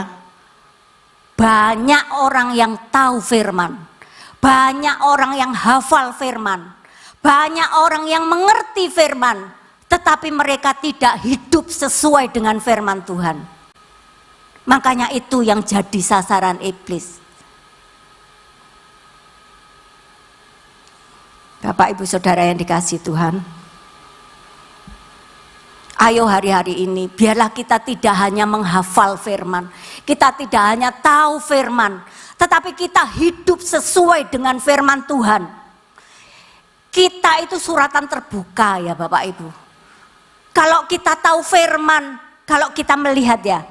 Speaker 6: banyak orang yang tahu firman. Banyak orang yang hafal firman. Banyak orang yang mengerti firman. Tetapi mereka tidak hidup sesuai dengan firman Tuhan. Makanya itu yang jadi sasaran iblis. Bapak Ibu Saudara yang dikasihi Tuhan, ayo hari-hari ini biarlah kita tidak hanya menghafal firman, kita tidak hanya tahu firman, tetapi kita hidup sesuai dengan firman Tuhan. Kita itu suratan terbuka ya Bapak Ibu. Kalau kita tahu firman, kalau kita melihat ya,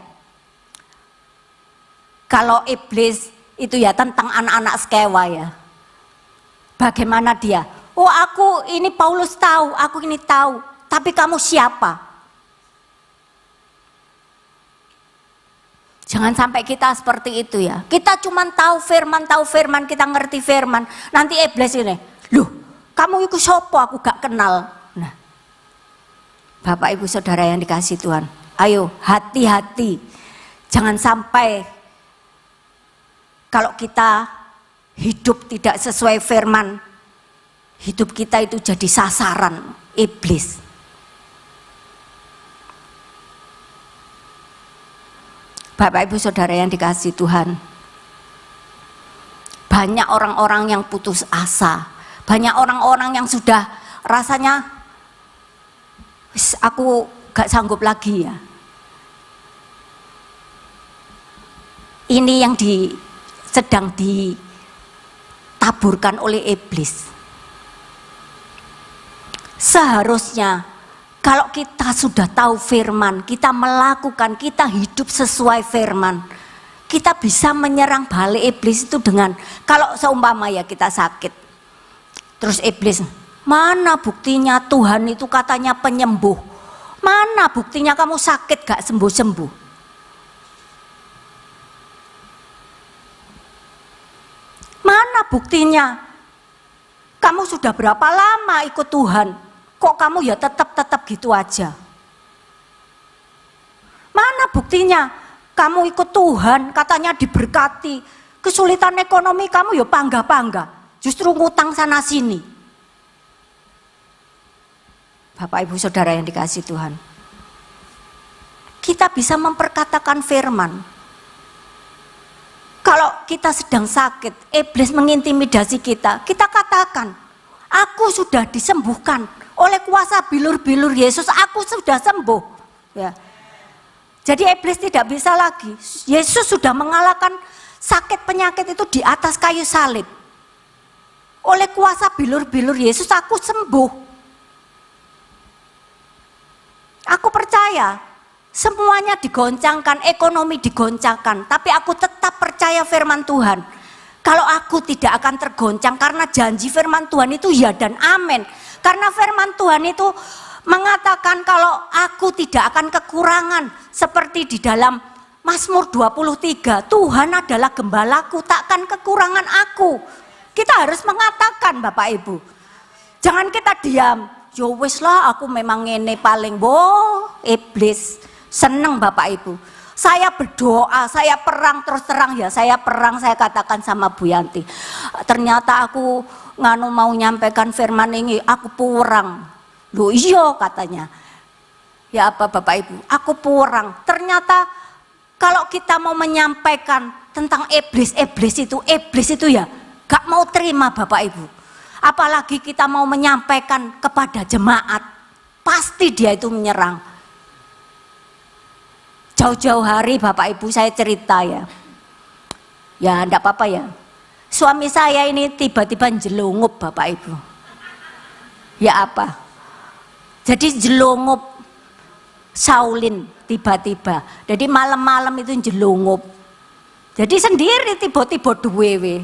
Speaker 6: kalau iblis itu ya tentang anak-anak Skewa ya. Bagaimana dia? Oh aku ini Paulus tahu, aku ini tahu. Tapi kamu siapa? Jangan sampai kita seperti itu ya. Kita cuma tahu firman, kita ngerti firman. Nanti iblis ini, loh kamu itu sopo aku gak kenal. Nah, Bapak Ibu Saudara yang dikasihi Tuhan, ayo hati-hati. Jangan sampai kalau kita hidup tidak sesuai firman, hidup kita itu jadi sasaran iblis. Bapak Ibu Saudara yang dikasihi Tuhan, banyak orang-orang yang putus asa, banyak orang-orang yang sudah rasanya aku gak sanggup lagi ya. Ini yang sedang ditaburkan oleh iblis. Seharusnya kalau kita sudah tahu firman, kita melakukan, kita hidup sesuai firman, kita bisa menyerang balik iblis itu dengan, kalau seumpama ya kita sakit, terus iblis, mana buktinya Tuhan itu katanya penyembuh, mana buktinya kamu sakit gak sembuh-sembuh. Mana buktinya? Kamu sudah berapa lama ikut Tuhan? Kok kamu ya tetap gitu aja? Mana buktinya? Kamu ikut Tuhan, katanya diberkati. Kesulitan ekonomi kamu ya bangga-bangga. Justru ngutang sana sini. Bapak Ibu Saudara yang dikasihi Tuhan. Kita bisa memperkatakan firman. Kalau kita sedang sakit, iblis mengintimidasi kita, kita katakan, aku sudah disembuhkan oleh kuasa bilur-bilur Yesus, aku sudah sembuh. Ya. Jadi iblis tidak bisa lagi. Yesus sudah mengalahkan sakit penyakit itu di atas kayu salib. Oleh kuasa bilur-bilur Yesus aku sembuh. Aku percaya semuanya digoncangkan, ekonomi digoncangkan, tapi aku tetap percaya firman Tuhan. Kalau aku tidak akan tergoncang, karena janji firman Tuhan itu ya dan amin. Karena firman Tuhan itu mengatakan kalau aku tidak akan kekurangan. Seperti di dalam Mazmur 23, Tuhan adalah gembalaku, takkan kekurangan aku. Kita harus mengatakan Bapak Ibu. Jangan kita diam, yo wis lah aku memang ngene paling iblis. Seneng Bapak Ibu. Saya berdoa, saya perang, terus terang ya, saya perang, saya katakan sama Bu Yanti. Ternyata aku mau nyampaikan firman ini, aku perang. Loh iya katanya. Ya apa Bapak Ibu, aku perang. Ternyata kalau kita mau menyampaikan tentang iblis itu ya gak mau terima Bapak Ibu. Apalagi kita mau menyampaikan kepada jemaat, pasti dia itu menyerang. Jauh-jauh hari Bapak Ibu saya cerita ya. Ya enggak apa-apa ya. Suami saya ini tiba-tiba jelungup Bapak Ibu. Ya apa? Jadi jelungup Saulin tiba-tiba. Jadi malam-malam itu jelungup. Jadi sendiri tiba-tiba duwewe.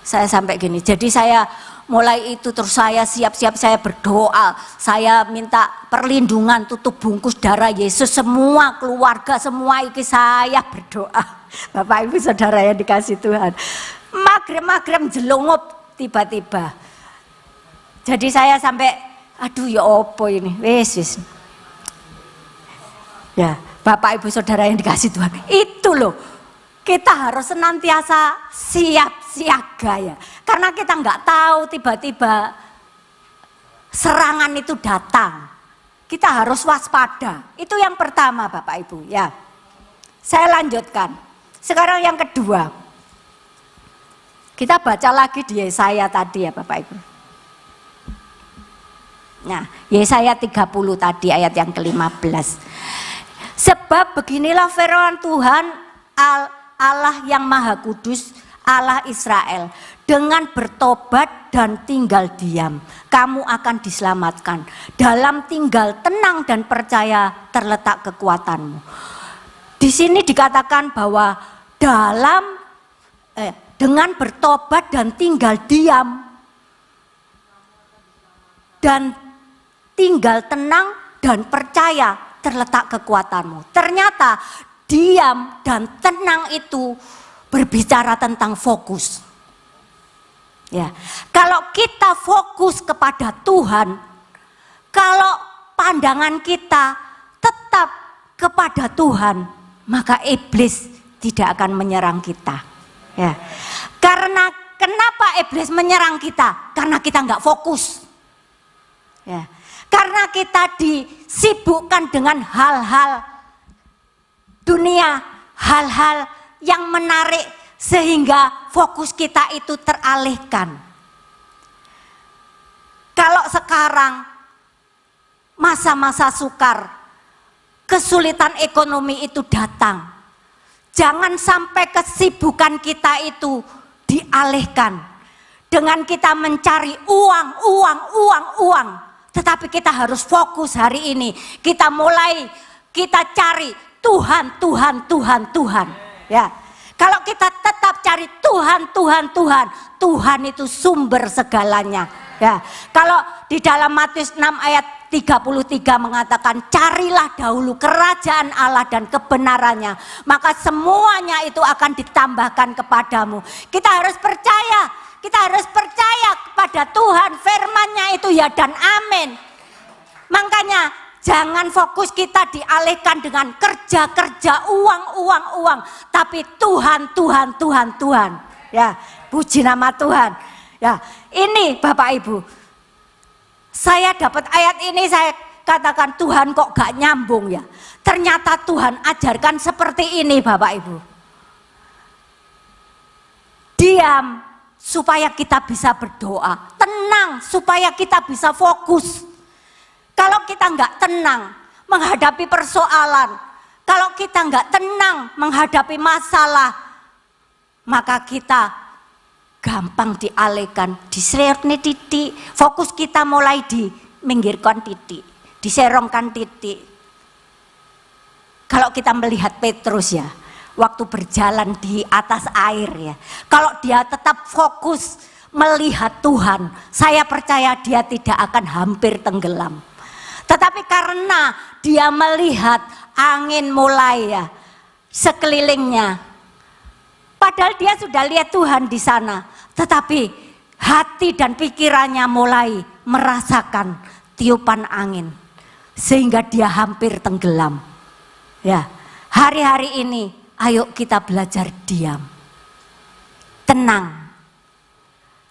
Speaker 6: Saya sampai gini. Jadi saya mulai itu terus saya siap-siap, saya berdoa, saya minta perlindungan, tutup bungkus darah Yesus, semua keluarga, semua iki saya berdoa. Bapak Ibu Saudara yang dikasih Tuhan. Magrem jelungup tiba-tiba. Jadi saya sampai aduh ya opo ini, wis. Ya, Bapak Ibu Saudara yang dikasih Tuhan. Itu loh. Kita harus senantiasa siap siaga ya. Karena kita nggak tahu tiba-tiba serangan itu datang. Kita harus waspada. Itu yang pertama Bapak Ibu ya. Saya lanjutkan. Sekarang yang kedua. Kita baca lagi di Yesaya tadi ya Bapak Ibu. Nah, Yesaya 30 tadi ayat yang ke-15. Sebab beginilah firman Tuhan Allah yang Maha Kudus, Allah Israel, dengan bertobat dan tinggal diam, kamu akan diselamatkan. Dalam tinggal tenang dan percaya terletak kekuatanmu. Di sini dikatakan bahwa dengan bertobat dan tinggal diam dan tinggal tenang dan percaya terletak kekuatanmu. Ternyata diam dan tenang itu berbicara tentang fokus. Ya, kalau kita fokus kepada Tuhan, kalau pandangan kita tetap kepada Tuhan, maka iblis tidak akan menyerang kita. Ya, karena kenapa iblis menyerang kita? Karena kita nggak fokus. Ya, karena kita disibukkan dengan hal-hal dunia, hal-hal yang menarik sehingga fokus kita itu teralihkan. Kalau sekarang masa-masa sukar, kesulitan ekonomi itu datang, jangan sampai kesibukan kita itu dialihkan dengan kita mencari uang. Tetapi kita harus fokus hari ini. Kita cari Tuhan. Ya. Kalau kita tetap cari Tuhan itu sumber segalanya. Ya. Kalau di dalam Matius 6 ayat 33 mengatakan, carilah dahulu kerajaan Allah dan kebenarannya, maka semuanya itu akan ditambahkan kepadamu. Kita harus percaya kepada Tuhan, firman-Nya itu ya dan amin. Makanya jangan fokus kita dialihkan dengan kerja, uang. Tapi Tuhan. Ya, puji nama Tuhan. Ya, ini Bapak Ibu. Saya dapat ayat ini, saya katakan Tuhan kok gak nyambung ya. Ternyata Tuhan ajarkan seperti ini Bapak Ibu. Diam supaya kita bisa berdoa. Tenang supaya kita bisa fokus. Kalau kita nggak tenang menghadapi persoalan, kalau kita nggak tenang menghadapi masalah, maka kita gampang dialihkan, diserotne titik, fokus kita mulai diminggirkan titik, diserongkan titik. Kalau kita melihat Petrus ya, waktu berjalan di atas air ya. Kalau dia tetap fokus melihat Tuhan, saya percaya dia tidak akan hampir tenggelam. Tetapi karena dia melihat angin mulai ya sekelilingnya, padahal dia sudah lihat Tuhan di sana, tetapi hati dan pikirannya mulai merasakan tiupan angin sehingga dia hampir tenggelam. Ya, hari-hari ini ayo kita belajar diam, tenang.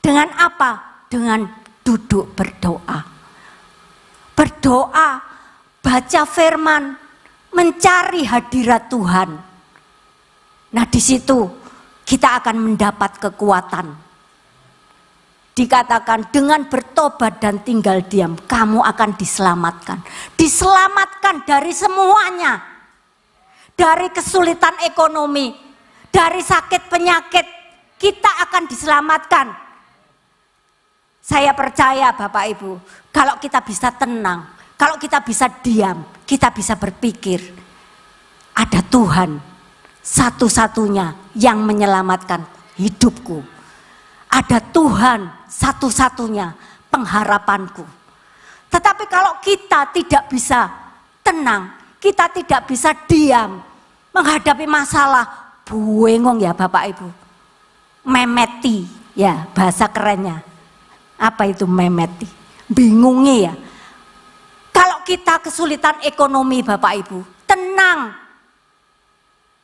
Speaker 6: Dengan apa? Dengan duduk berdoa. Berdoa, baca firman, mencari hadirat Tuhan. Nah, di situ kita akan mendapat kekuatan. Dikatakan dengan bertobat dan tinggal diam, kamu akan diselamatkan. Diselamatkan dari semuanya. Dari kesulitan ekonomi, dari sakit penyakit, kita akan diselamatkan. Saya percaya Bapak Ibu, kalau kita bisa tenang, kalau kita bisa diam, kita bisa berpikir, ada Tuhan satu-satunya yang menyelamatkan hidupku. Ada Tuhan satu-satunya pengharapanku. Tetapi kalau kita tidak bisa tenang, kita tidak bisa diam menghadapi masalah, bengong ya Bapak Ibu. Memeti ya bahasa kerennya. Apa itu memeti? Bingungi ya. Kalau kita kesulitan ekonomi Bapak Ibu, tenang.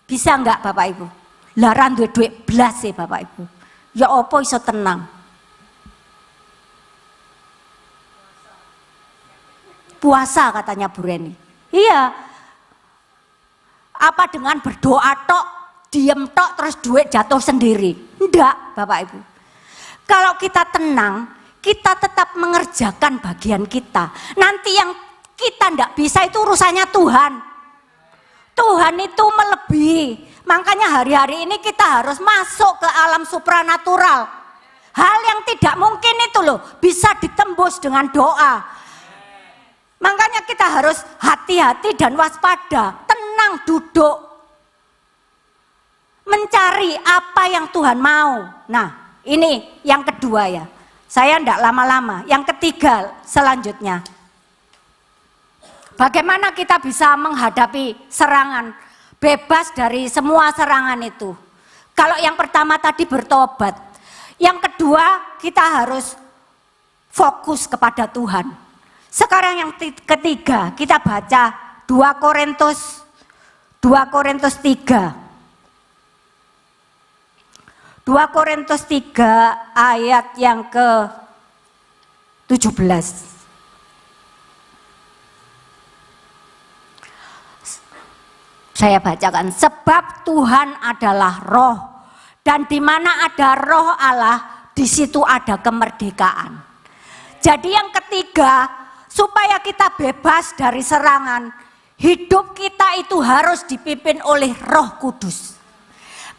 Speaker 6: Bisa enggak Bapak Ibu? Laran duit belas ya Bapak Ibu. Ya apa iso tenang? Puasa katanya Bu Reni. Iya. Apa dengan berdoa tok, diem tok terus duit jatuh sendiri? Enggak Bapak Ibu. Kalau kita tenang, kita tetap mengerjakan bagian kita. Nanti yang kita enggak bisa itu urusannya Tuhan. Tuhan itu melebihi. Makanya hari-hari ini kita harus masuk ke alam supranatural. Hal yang tidak mungkin itu loh bisa ditembus dengan doa. Makanya kita harus hati-hati dan waspada. Tenang duduk. Mencari apa yang Tuhan mau. Nah ini yang kedua ya. Saya tidak lama-lama. Yang ketiga selanjutnya. Bagaimana kita bisa menghadapi serangan, bebas dari semua serangan itu. Kalau yang pertama tadi bertobat. Yang kedua kita harus fokus kepada Tuhan. Sekarang yang ketiga kita baca 2 Korintus 3. 2 Korintus 3 ayat yang ke-17. Saya bacakan, sebab Tuhan adalah roh dan di mana ada roh Allah, di situ ada kemerdekaan. Jadi yang ketiga, supaya kita bebas dari serangan, hidup kita itu harus dipimpin oleh Roh Kudus.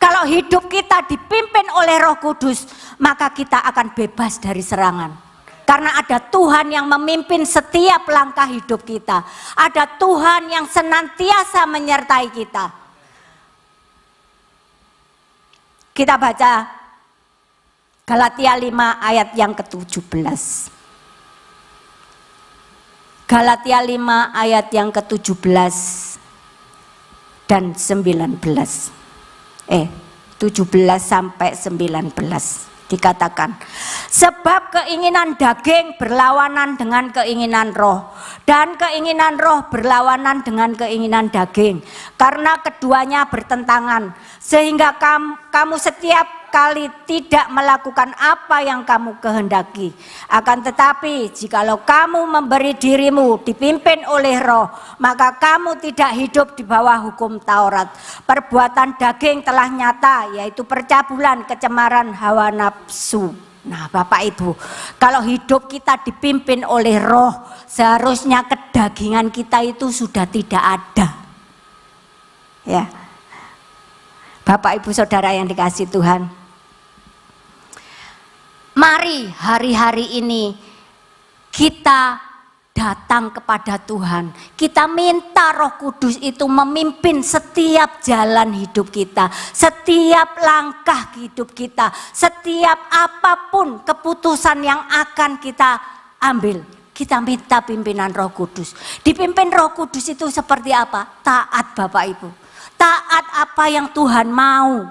Speaker 6: Kalau hidup kita dipimpin oleh Roh Kudus, maka kita akan bebas dari serangan. Karena ada Tuhan yang memimpin setiap langkah hidup kita. Ada Tuhan yang senantiasa menyertai kita. Kita baca Galatia 5 ayat yang ke-17. Galatia 5 ayat yang ke-17 dan 19. 17 sampai 19 dikatakan, sebab keinginan daging berlawanan dengan keinginan roh dan keinginan roh berlawanan dengan keinginan daging, karena keduanya bertentangan, sehingga kamu setiap kali tidak melakukan apa yang kamu kehendaki. Akan tetapi jikalau kamu memberi dirimu dipimpin oleh roh, maka kamu tidak hidup di bawah hukum Taurat. Perbuatan daging telah nyata, yaitu percabulan, kecemaran, hawa nafsu. Nah Bapak Ibu, kalau hidup kita dipimpin oleh roh, seharusnya kedagingan kita itu sudah tidak ada. Ya, Bapak Ibu Saudara yang dikasihi Tuhan, mari hari-hari ini kita datang kepada Tuhan. Kita minta Roh Kudus itu memimpin setiap jalan hidup kita, setiap langkah hidup kita, setiap apapun keputusan yang akan kita ambil. Kita minta pimpinan Roh Kudus. Dipimpin Roh Kudus itu seperti apa? Taat Bapak Ibu. Taat apa yang Tuhan mau.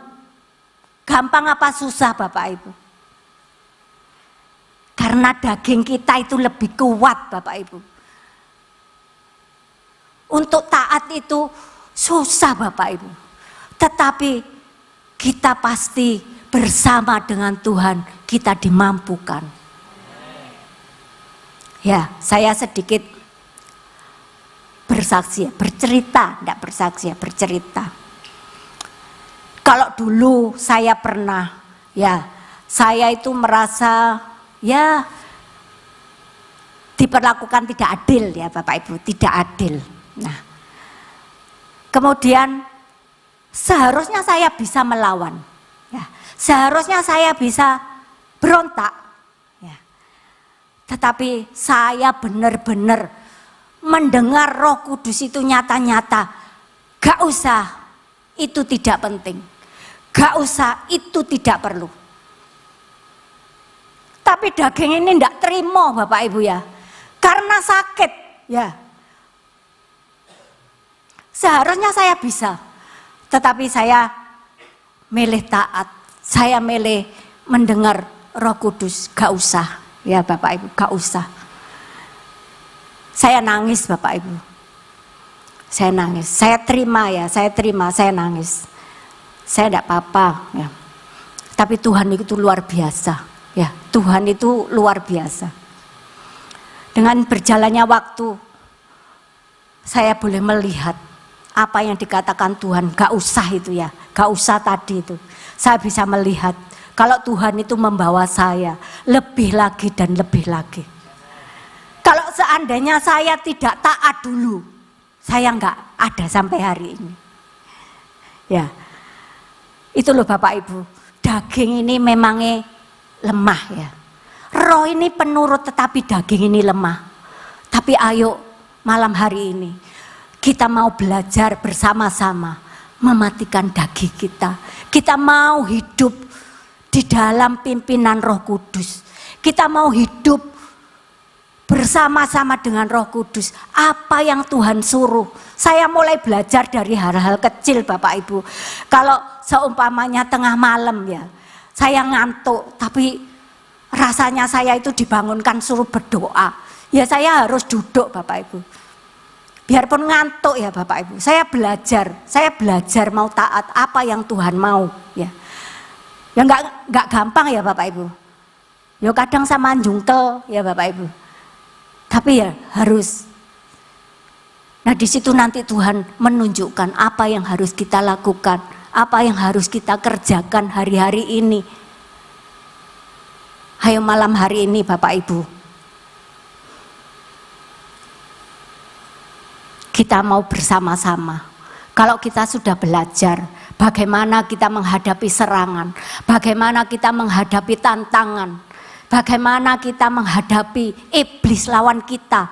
Speaker 6: Gampang apa susah Bapak Ibu? Karena daging kita itu lebih kuat Bapak Ibu. Untuk taat itu susah Bapak Ibu. Tetapi kita pasti bersama dengan Tuhan kita dimampukan. Ya, saya sedikit bersaksi, bercerita, tidak bersaksi, bercerita. Kalau dulu saya pernah, ya, saya itu merasa ya diperlakukan tidak adil ya Bapak Ibu, tidak adil. Nah, kemudian seharusnya saya bisa melawan, ya, seharusnya saya bisa berontak, ya. Tetapi saya benar-benar mendengar Roh Kudus itu nyata-nyata, gak usah, itu tidak penting, gak usah, itu tidak perlu. Tapi daging ini tidak terima Bapak Ibu ya, karena sakit ya. Seharusnya saya bisa, tetapi saya milih taat, saya milih mendengar Roh Kudus, gak usah ya Bapak Ibu, gak usah. Saya nangis Bapak Ibu, saya nangis, saya terima ya, saya terima, saya nangis. Saya tidak apa-apa ya, tapi Tuhan itu luar biasa. Ya, Tuhan itu luar biasa. Dengan berjalannya waktu, saya boleh melihat apa yang dikatakan Tuhan, gak usah itu ya, gak usah tadi itu. Saya bisa melihat kalau Tuhan itu membawa saya lebih lagi dan lebih lagi. Kalau seandainya saya tidak taat dulu, saya gak ada sampai hari ini. Ya, itu loh Bapak Ibu, daging ini memangnya lemah ya. Roh ini penurut tetapi daging ini lemah. Tapi ayo malam hari ini kita mau belajar bersama-sama mematikan daging kita. Kita mau hidup di dalam pimpinan Roh Kudus. Kita mau hidup bersama-sama dengan Roh Kudus. Apa yang Tuhan suruh. Saya mulai belajar dari hal-hal kecil Bapak Ibu. Kalau seumpamanya tengah malam ya, saya ngantuk, tapi rasanya saya itu dibangunkan suruh berdoa. Ya saya harus duduk Bapak Ibu. Biarpun ngantuk ya Bapak Ibu. Saya belajar mau taat apa yang Tuhan mau. Ya nggak gampang ya Bapak Ibu. Ya kadang sama jungkel ya Bapak Ibu. Tapi ya harus. Nah di situ nanti Tuhan menunjukkan apa yang harus kita lakukan. Apa yang harus kita kerjakan hari-hari ini. Ayo malam hari ini Bapak Ibu, kita mau bersama-sama. Kalau kita sudah belajar bagaimana kita menghadapi serangan, bagaimana kita menghadapi tantangan, bagaimana kita menghadapi iblis lawan kita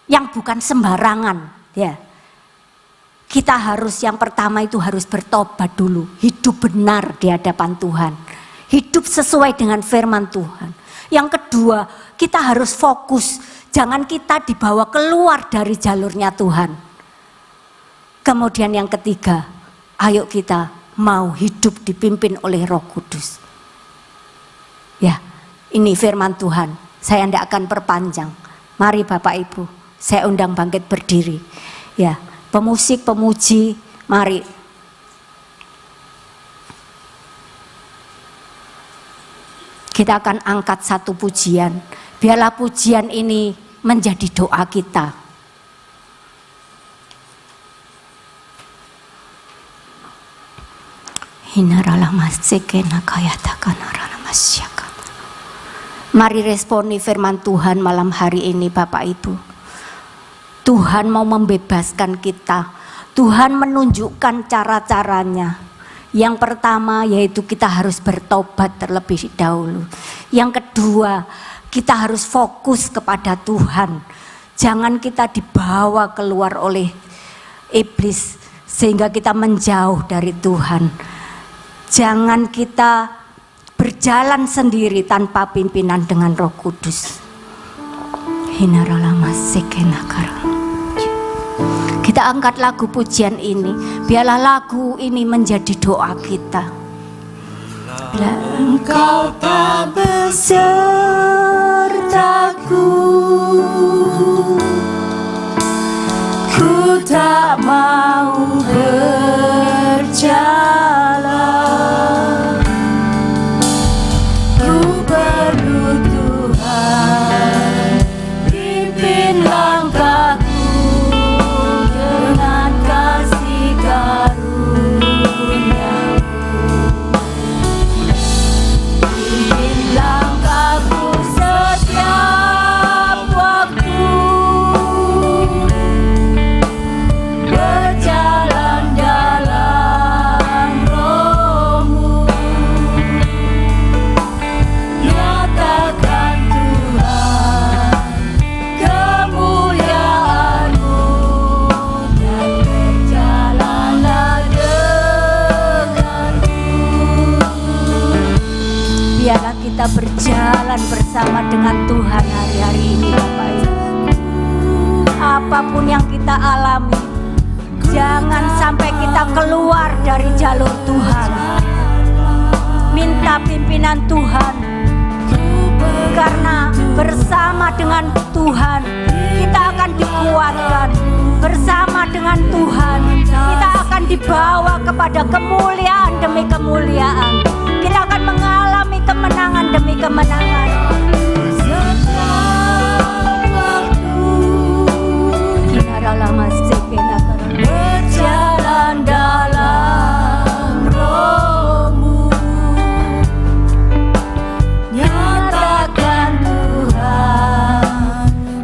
Speaker 6: yang bukan sembarangan ya. Kita harus yang pertama itu harus bertobat dulu, hidup benar di hadapan Tuhan, hidup sesuai dengan firman Tuhan. Yang kedua, kita harus fokus, jangan kita dibawa keluar dari jalurnya Tuhan. Kemudian yang ketiga, ayo kita mau hidup dipimpin oleh Roh Kudus. Ya, ini firman Tuhan, saya tidak akan perpanjang. Mari Bapak Ibu, saya undang bangkit berdiri. Ya. Pemusik, pemuji, mari. Kita akan angkat satu pujian. Biarlah pujian ini menjadi doa kita. Mari responi firman Tuhan malam hari ini Bapak Ibu. Tuhan mau membebaskan kita. Tuhan menunjukkan cara-caranya. Yang pertama yaitu kita harus bertobat terlebih dahulu. Yang kedua, kita harus fokus kepada Tuhan. Jangan kita dibawa keluar oleh iblis sehingga kita menjauh dari Tuhan. Jangan kita berjalan sendiri tanpa pimpinan dengan Roh Kudus. Kita angkat lagu pujian ini. Biarlah lagu ini menjadi doa kita. Bila Engkau tak besertaku, ku tak mau berjalan. Ku perlu Tuhan, pimpin langkahku dengan kasih karunia-Mu. Pimpin langkahku setiap waktu, berjalan dalam Roh-Mu. Nyatakan Tuhan kemuliaan-Mu, dan berjalanlah denganku. Biarlah kita berjalan bersama dengan Tuhan hari-hari ini, Bapak Ibu. Apapun yang kita alami, jangan sampai kita keluar dari jalur Tuhan. Minta pimpinan Tuhan, karena bersama dengan Tuhan kita akan dikuatkan. Bersama dengan Tuhan kita akan dibawa kepada kemuliaan demi kemuliaan. Kita akan mengalami kemenangan demi kemenangan. Berjalan dalam Roh-Mu, nyatakan Tuhan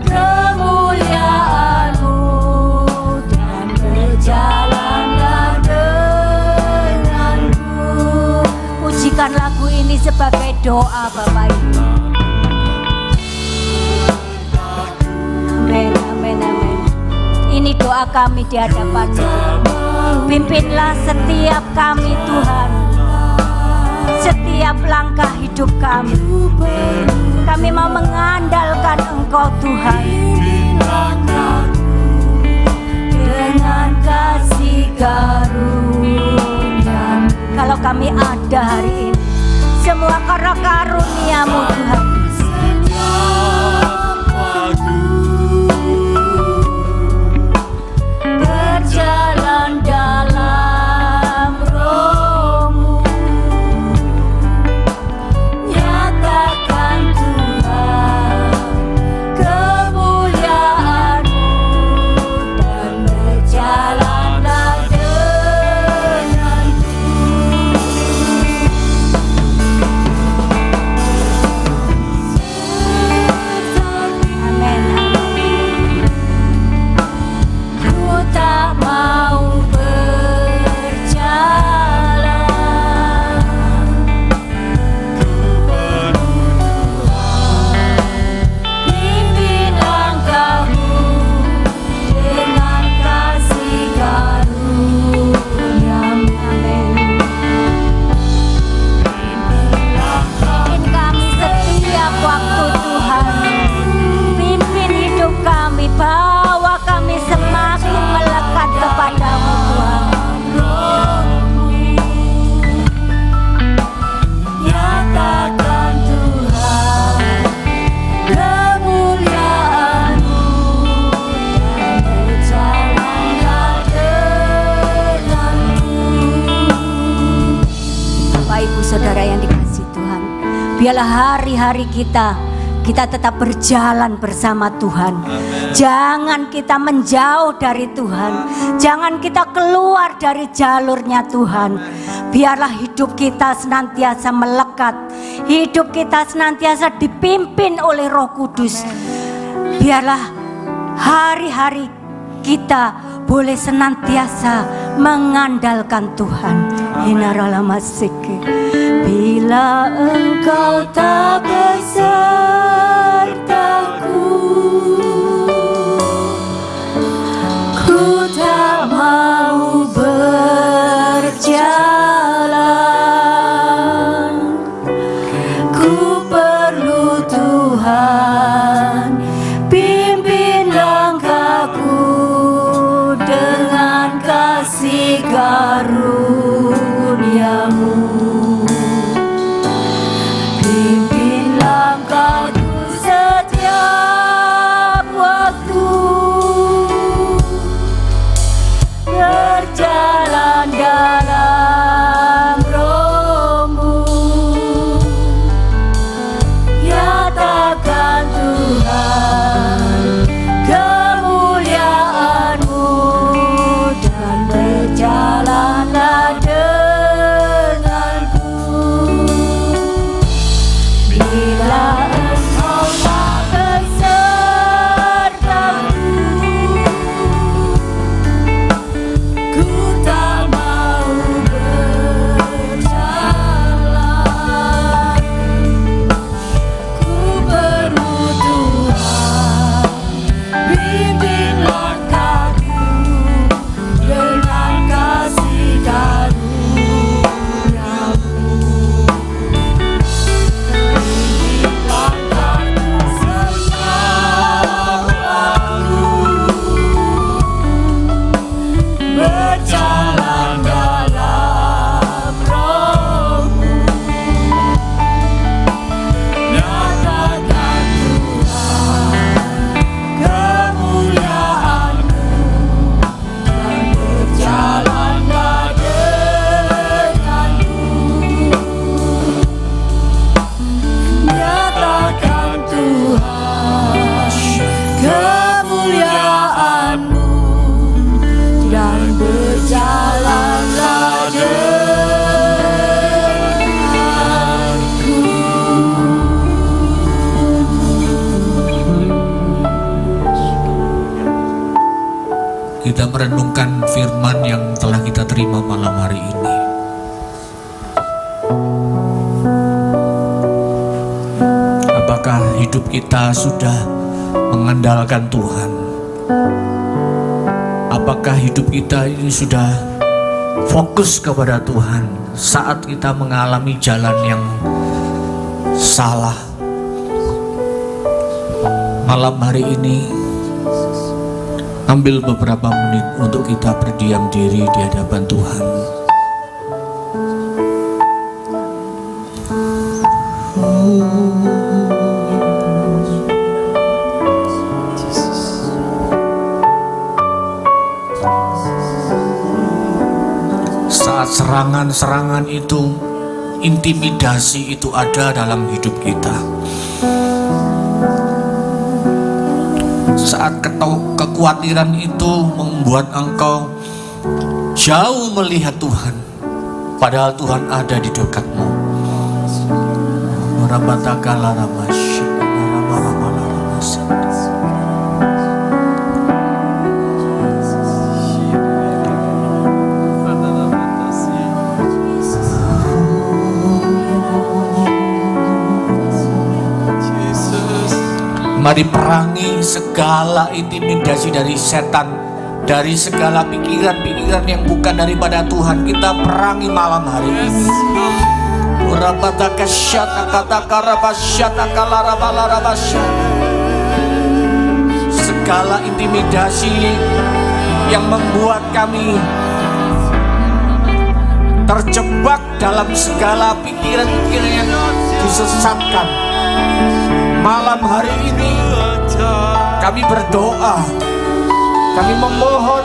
Speaker 6: kemuliaan-Mu, dan berjalanlah denganku. Pujikan lagu ini sebagai doa, Bapak Ibu. Amin, amin, amin. Ini doa kami di hadapan-Mu. Pimpinlah setiap kami, Tuhan, setiap langkah hidup kami. Kami mau mengandalkan Engkau, Tuhan, dengan kasih karunia-Mu. Kalau kami ada hari ini, semua karena karunia-Mu, Tuhan. Berjalan dalam Roh-Mu, nyatakan Tuhan kemuliaan-Mu, dan berjalanlah denganku. Amin, amin. Ku tak mau berjalan, ku perlu Tuhan, pimpin langkahku dengan kasih karunia-Mu. Amin. Pimpin kami setiap waktu, Tuhan. Pimpin hidup kami, bawa kami semakin melekat kepadamu, Tuhan. Nyatakan Tuhan kemuliaan-Mu, dan berjalanlah denganku. Bapak Ibu Saudara yang dikasihi Tuhan, biarlah hari-hari kita tetap berjalan bersama Tuhan. Jangan kita menjauh dari Tuhan. Jangan kita keluar dari jalurnya Tuhan. Biarlah hidup kita senantiasa melekat. Hidup kita senantiasa dipimpin oleh Roh Kudus. Biarlah hari-hari kita boleh senantiasa mengandalkan Tuhan. Hinaralamasike. Bila engkau tak besertaku, ku tak mau berjalan. Ku perlu Tuhan, pimpin langkahku dengan kasih karuniamu. Pimpin langkahku setiap waktu, berjalan dalam roh-Mu. Nyatakan Tuhan kemuliaan-Mu dan berjalanlah denganku. Bila engkau tak besertaku, ku tak mau berjalan. Ku perlu Tuhan, bimbing langkahku dengan kasih karuniamu. Bimbing langkahku setiap waktu, berjalan dalam roh-Mu. Nyatakan Tuhan kemuliaan-Mu dan berjalanlah denganku. Nyatakan Tuhan kemuliaan-Mu dan berjalanlah denganku.
Speaker 5: Kita merenungkan firman yang telah kita terima malam hari ini. Apakah hidup kita sudah mengandalkan Tuhan? Apakah hidup kita ini sudah fokus kepada Tuhan saat kita mengalami jalan yang salah? Malam hari ini ambil beberapa menit untuk kita berdiam diri di hadapan Tuhan. Saat serangan-serangan itu, intimidasi itu ada dalam hidup kita. Saat kekhawatiran itu membuat engkau jauh melihat Tuhan, padahal Tuhan ada di dekatmu. Mari perangi segala intimidasi dari setan, dari segala pikiran-pikiran yang bukan daripada Tuhan. Kita perangi malam hari ini. Segala intimidasi yang membuat kami terjebak dalam segala pikiran-pikiran yang disesatkan. Malam hari ini kami berdoa, kami memohon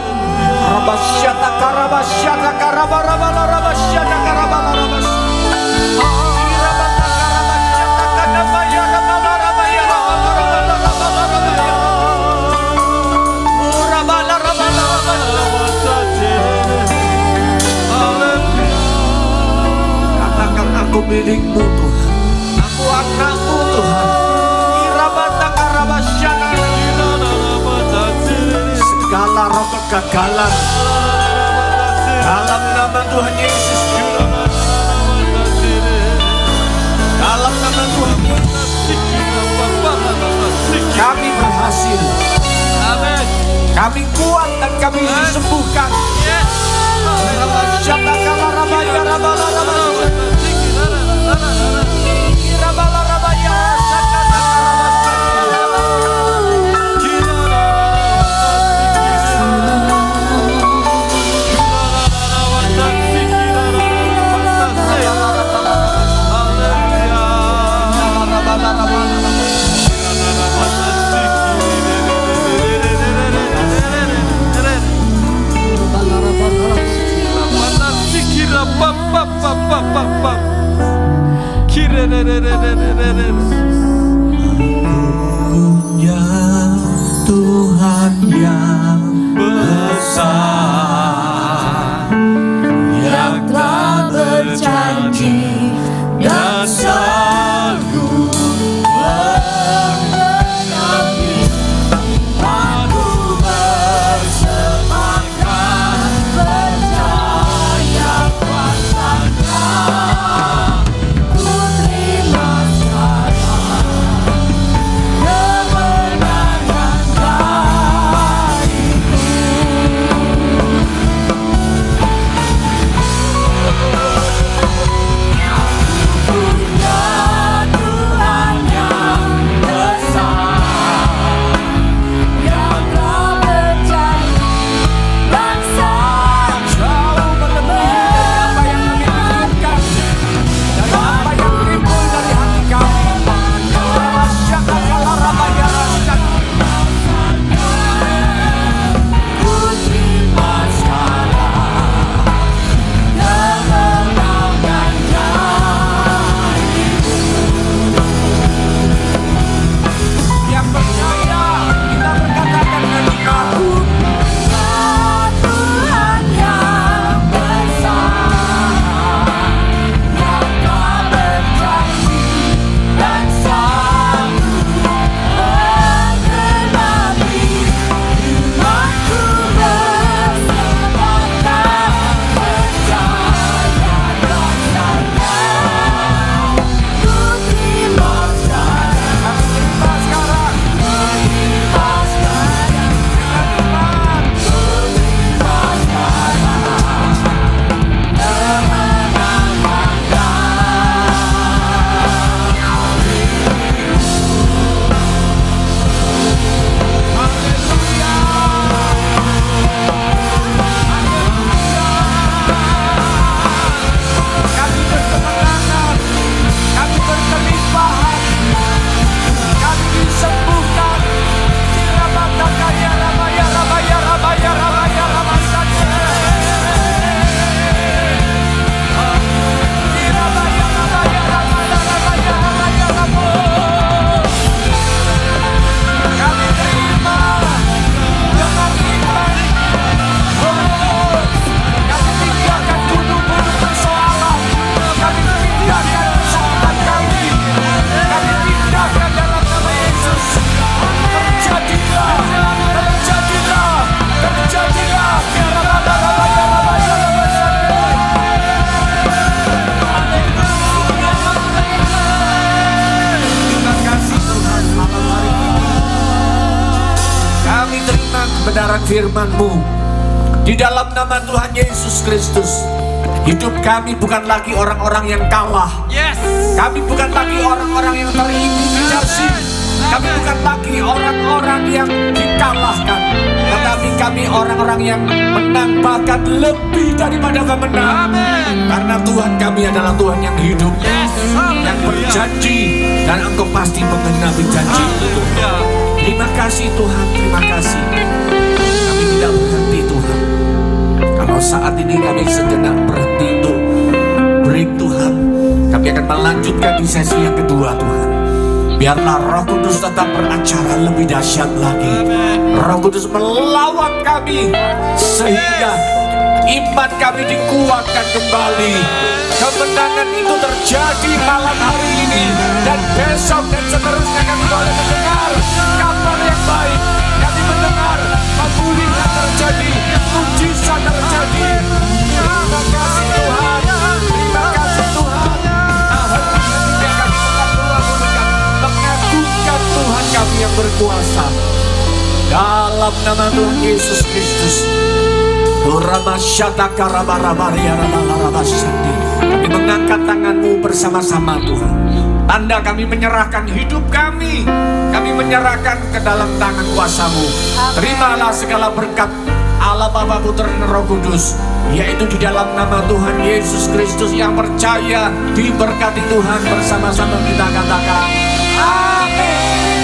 Speaker 5: katakan aku milikmu Tuhan, aku anakmu Tuhan. Segala roh kegagalan dalam nama nama Tuhan Yesus, dalam nama Tuhan Yesus, kami berhasil.
Speaker 2: Amin.
Speaker 5: Kami kuat dan kami disembuhkan. Punya Tuhan yang besar, yang tak berjanji dan selalu mengenangi. Aku bersepakat percaya kuasanya. Ku terima sekarang kemenangan darimu. kebenaran firman-Mu. Di dalam nama Tuhan Yesus Kristus, hidup kami bukan lagi orang-orang yang kalah. Kami bukan lagi orang-orang yang terintimidasi. Kami bukan lagi orang-orang yang dikalahkan, tetapi kami orang-orang yang menang, bahkan lebih daripada kemenang. Karena Tuhan kami adalah Tuhan yang hidup, yang berjanji, dan Engkau pasti mengenapi janji itu. Terima kasih Tuhan, terima kasih. Kami tidak berhenti Tuhan. Kalau saat ini kami sejenak berhenti untuk break Tuhan, kami akan melanjutkan di sesi yang kedua Tuhan. Biarlah Roh Kudus tetap beracara lebih dahsyat lagi. Roh Kudus melawat kami sehingga iman kami dikuatkan kembali. Kemenangan itu terjadi malam hari ini dan besok dan seterusnya. Kami boleh mendengar kabar yang baik. Kami mendengar pemulihan terjadi, mujizat terjadi. Terima kasih. yang berkuasa. Dalam nama Tuhan Yesus Kristus. Kami mengangkat tanganmu bersama-sama Tuhan. Tanda kami menyerahkan hidup kami. Kami menyerahkan ke dalam tangan kuasa-Mu. Terimalah segala berkat Allah Bapa, Putra dan Roh Kudus, yaitu di dalam nama Tuhan Yesus Kristus. Yang percaya diberkati Tuhan, bersama-sama kita katakan amin.